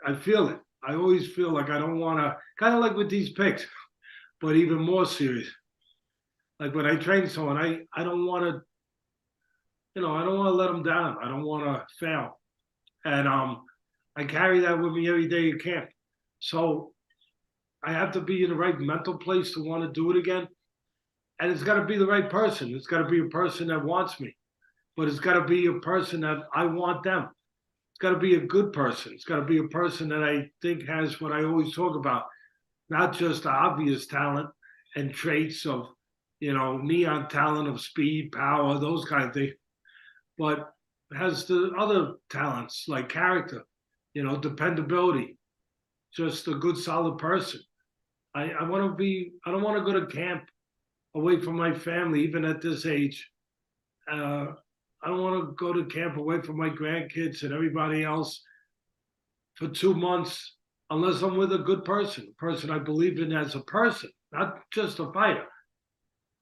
A: I feel it. I always feel like I don't want to, kind of like with these picks, but even more serious. Like when I train someone, I don't want to, I don't want to let them down. I don't want to fail. And I carry that with me every day at camp. So I have to be in the right mental place to want to do it again. And it's got to be the right person. It's got to be a person that wants me, but it's got to be a person that I want them. It's got to be a good person. It's got to be a person that I think has what I always talk about, not just the obvious talent and traits of, neon talent of speed, power, those kind of things, but has the other talents like character, dependability, just a good, solid person. I want to be, I don't want to go to camp away from my family, even at this age. Uh, I don't want to go to camp away from my grandkids and everybody else for 2 months unless I'm with a good person, a person I believe in as a person, not just a fighter.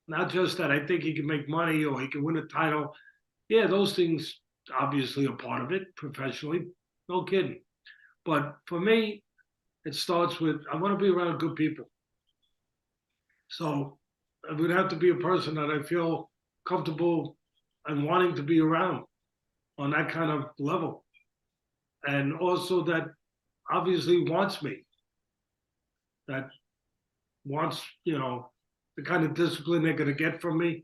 A: Not just that I think he can make money or he can win a title. Yeah, those things obviously are part of it professionally. No kidding. But for me, it starts with I want to be around good people. So it would have to be a person that I feel comfortable and wanting to be around on that kind of level. And also that obviously wants me, that wants, the kind of discipline they're going to get from me,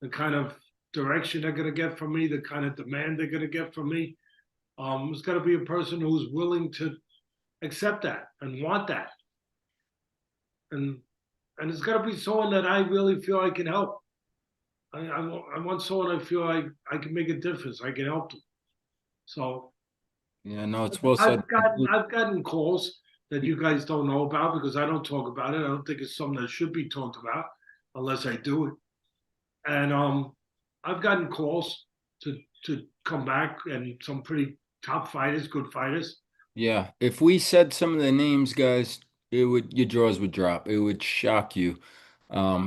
A: the kind of direction they're going to get from me, the kind of demand they're going to get from me. It's got to be a person who's willing to accept that and want that. And it's got to be someone that I really feel I can help. I want someone I feel I can make a difference. I can help them. So
B: Yeah, no, it's well said.
A: I've gotten calls that you guys don't know about because I don't talk about it. I don't think it's something that should be talked about unless I do it. And I've gotten calls to come back and some pretty top fighters, good fighters.
B: Yeah, if we said some of the names, guys, your jaws would drop. It would shock you.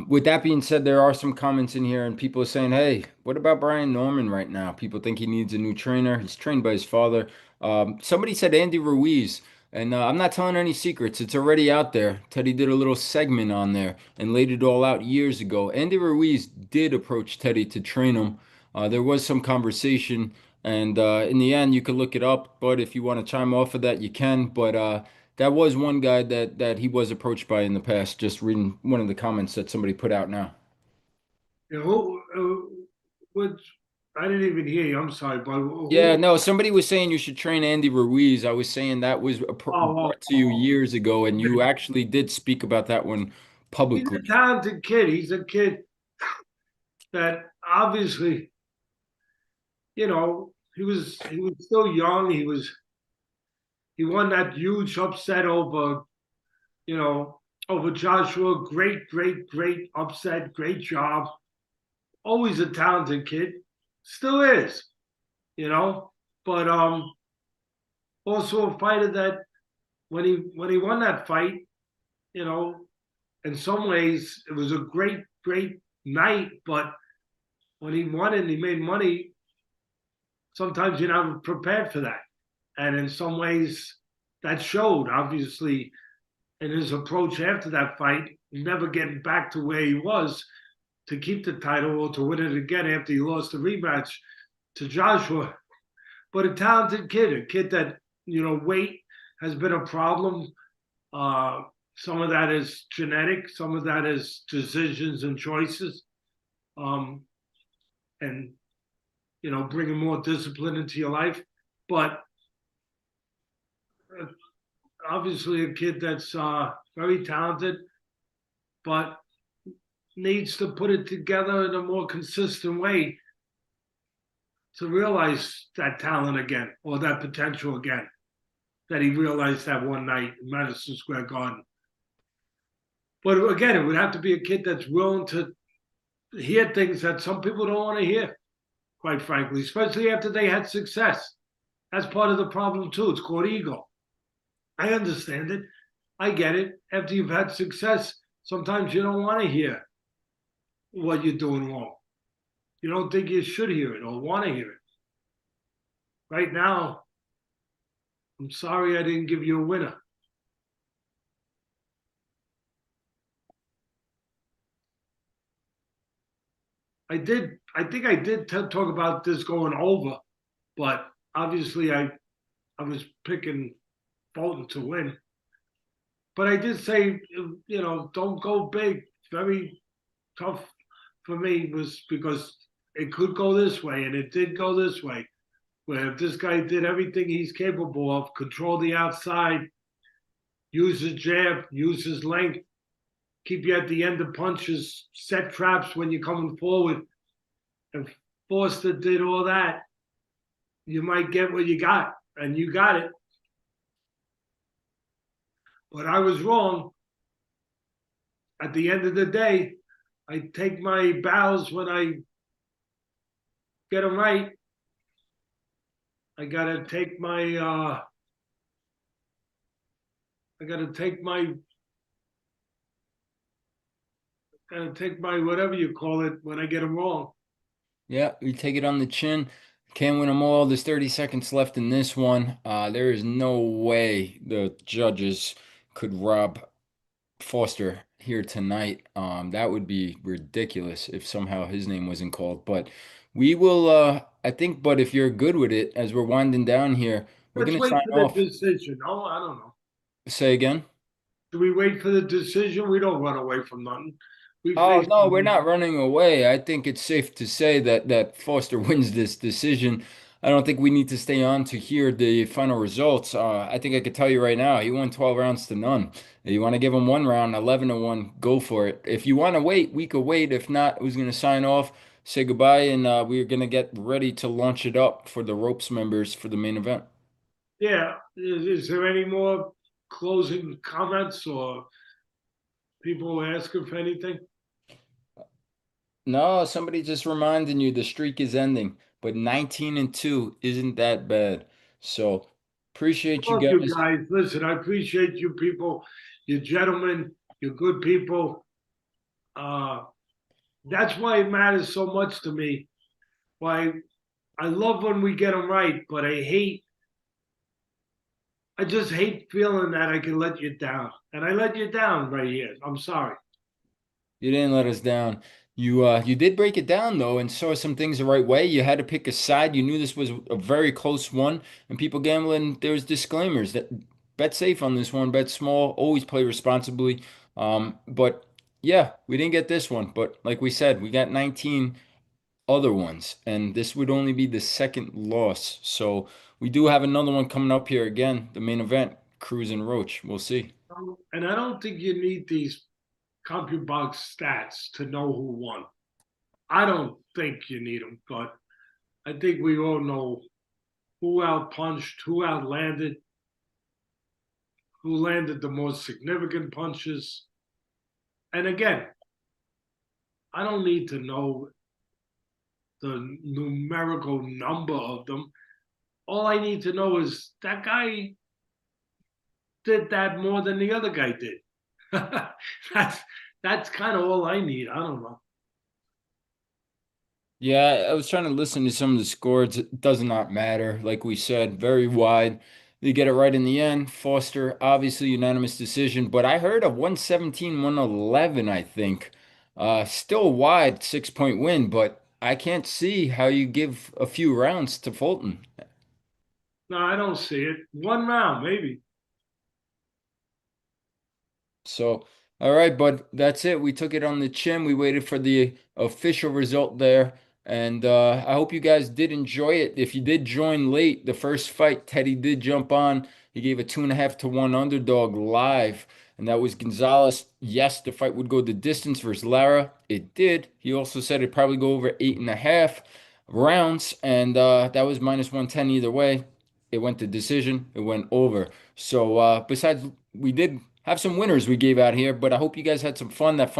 B: With that being said, there are some comments in here, and people are saying, "Hey, what about Brian Norman right now? People think he needs a new trainer. He's trained by his father." Somebody said Andy Ruiz, and I'm not telling any secrets. It's already out there. Teddy did a little segment on there and laid it all out years ago. Andy Ruiz did approach Teddy to train him. There was some conversation. And in the end, you could look it up, but if you want to chime off of that, you can. But that was one guy that he was approached by in the past. Just reading one of the comments that somebody put out now.
A: You know, which I didn't even hear you. I'm sorry, but
B: Yeah,
A: who?
B: no, somebody was saying you should train Andy Ruiz. I was saying that was
A: Oh, oh,
B: brought to you
A: oh.
B: years ago, and you actually did speak about that one
A: He's
B: publicly.
A: a talented kid. He's a kid that obviously, he was still young. He won that huge upset you know, over Joshua. Great, great, great upset. Great job. Always a talented kid. Still is, you know. But also a fighter that when he won that fight, you know, in some ways it was a great, great night. But when he won it and he made money, sometimes you're not prepared for that. And in some ways, that showed obviously in his approach after that fight, never getting back to where he was to keep the title or to win it again after he lost the rematch to Joshua. But a talented kid, a kid that, weight has been a problem. Uh, some of that is genetic, some of that is decisions and choices. Um, and, bringing more discipline into your life. But obviously, a kid that's very talented, but needs to put it together in a more consistent way to realize that talent again or that potential again that he realized that one night in Madison Square Garden. But again, it would have to be a kid that's willing to hear things that some people don't want to hear, quite frankly, especially after they had success. That's part of the problem, too. It's called ego. I understand it. I get it. After you've had success, sometimes you don't want to hear what you're doing wrong. You don't think you should hear it or want to hear it. Right now, I'm sorry I didn't give you a winner. I think I did talk about this going over, but obviously I was picking Fulton to win. But I did say, don't go big. Very tough for me was because it could go this way, and it did go this way. Where if this guy did everything he's capable of, control the outside, use his jab, use his length, keep you at the end of punches, set traps when you're coming forward. If Foster did all that, you might get what you got, and you got it. But I was wrong. At the end of the day, I take my bows when I get them right. I gotta take my I gotta take my whatever you call it when I get them wrong.
B: Yeah, we take it on the chin. Can't win them all. There's 30 seconds left in this one. There is no way the judges could rob Foster here tonight. That would be ridiculous if somehow his name wasn't called. But we will, I think, but if you're good with it, as we're winding down here, we're
A: Let's
B: going to
A: wait
B: sign
A: for the
B: off.
A: decision. Oh, I don't know.
B: Say again.
A: Do we wait for the decision? We don't run away from nothing. We
B: Oh
A: face
B: no, we're not running away. I think it's safe to say that Foster wins this decision. I don't think we need to stay on to hear the final results. I think I could tell you right now, he won 12 rounds to none. If you want to give him one round, 11 to 1, go for it. If you want to wait, we could wait. If not, who's going to sign off, say goodbye, and we're going to get ready to launch it up for the ropes members for the main event.
A: Yeah. Is there any more closing comments or people asking for anything?
B: No, somebody just reminding you the streak is ending, but 19 and 2 isn't that bad. So appreciate you
A: Love you
B: guys.
A: guys. Listen, I appreciate you people. You're gentlemen. You're good people. Uh, that's why it matters so much to me. Why I love when we get them right, but I just hate feeling that I can let you down. And I let you down right here. I'm sorry.
B: You didn't let us down. You did break it down though and saw some things the right way. You had to pick a side. You knew this was a very close one, and people gambling, there's disclaimers that bet safe on this one, bet small, always play responsibly. But yeah, we didn't get this one, but like we said, we got 19. other ones, and this would only be the second loss. So we do have another one coming up here again, the main event, Cruz and Roach. We'll see.
A: And I don't think you need these CompuBox stats to know who won. I don't think you need them, but I think we all know who outpunched, who outlanded, who landed the most significant punches. And again, I don't need to know the numerical number of them. All I need to know is that guy did that more than the other guy did. that's kind of all I need. I don't know.
B: Yeah, I was trying to listen to some of the scores. It does not matter. Like we said, very wide. They get it right in the end. Foster, obviously unanimous decision, but I heard a 117, 111, I think. Still wide 6 point win, but I can't see how you give a few rounds to Fulton.
A: No, I don't see it. One round, maybe.
B: So, all right, bud, that's it. We took it on the chin. We waited for the official result there. And I hope you guys did enjoy it. If you did join late, the first fight, Teddy did jump on. He gave a 2.5 to 1 underdog live. And that was Gonzalez. Yes, the fight would go the distance versus Lara. It did. He also said it'd probably go over 8.5 rounds. And that was -110 either way. It went to decision. It went over. So besides, we did have some winners we gave out here, but I hope you guys had some fun. That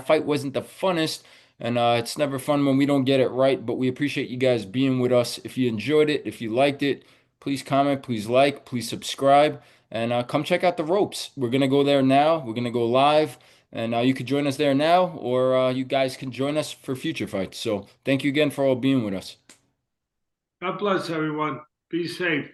B: fight wasn't the funnest, and it's never fun when we don't get it right. But we appreciate you guys being with us. If you enjoyed it, if you liked it, please comment, please like, please subscribe, and come check out the ropes. We're gonna go there now. We're gonna go live, and you could join us there now, or you guys can join us for future fights. So thank you again for all being with us.
A: God bless everyone. Be safe.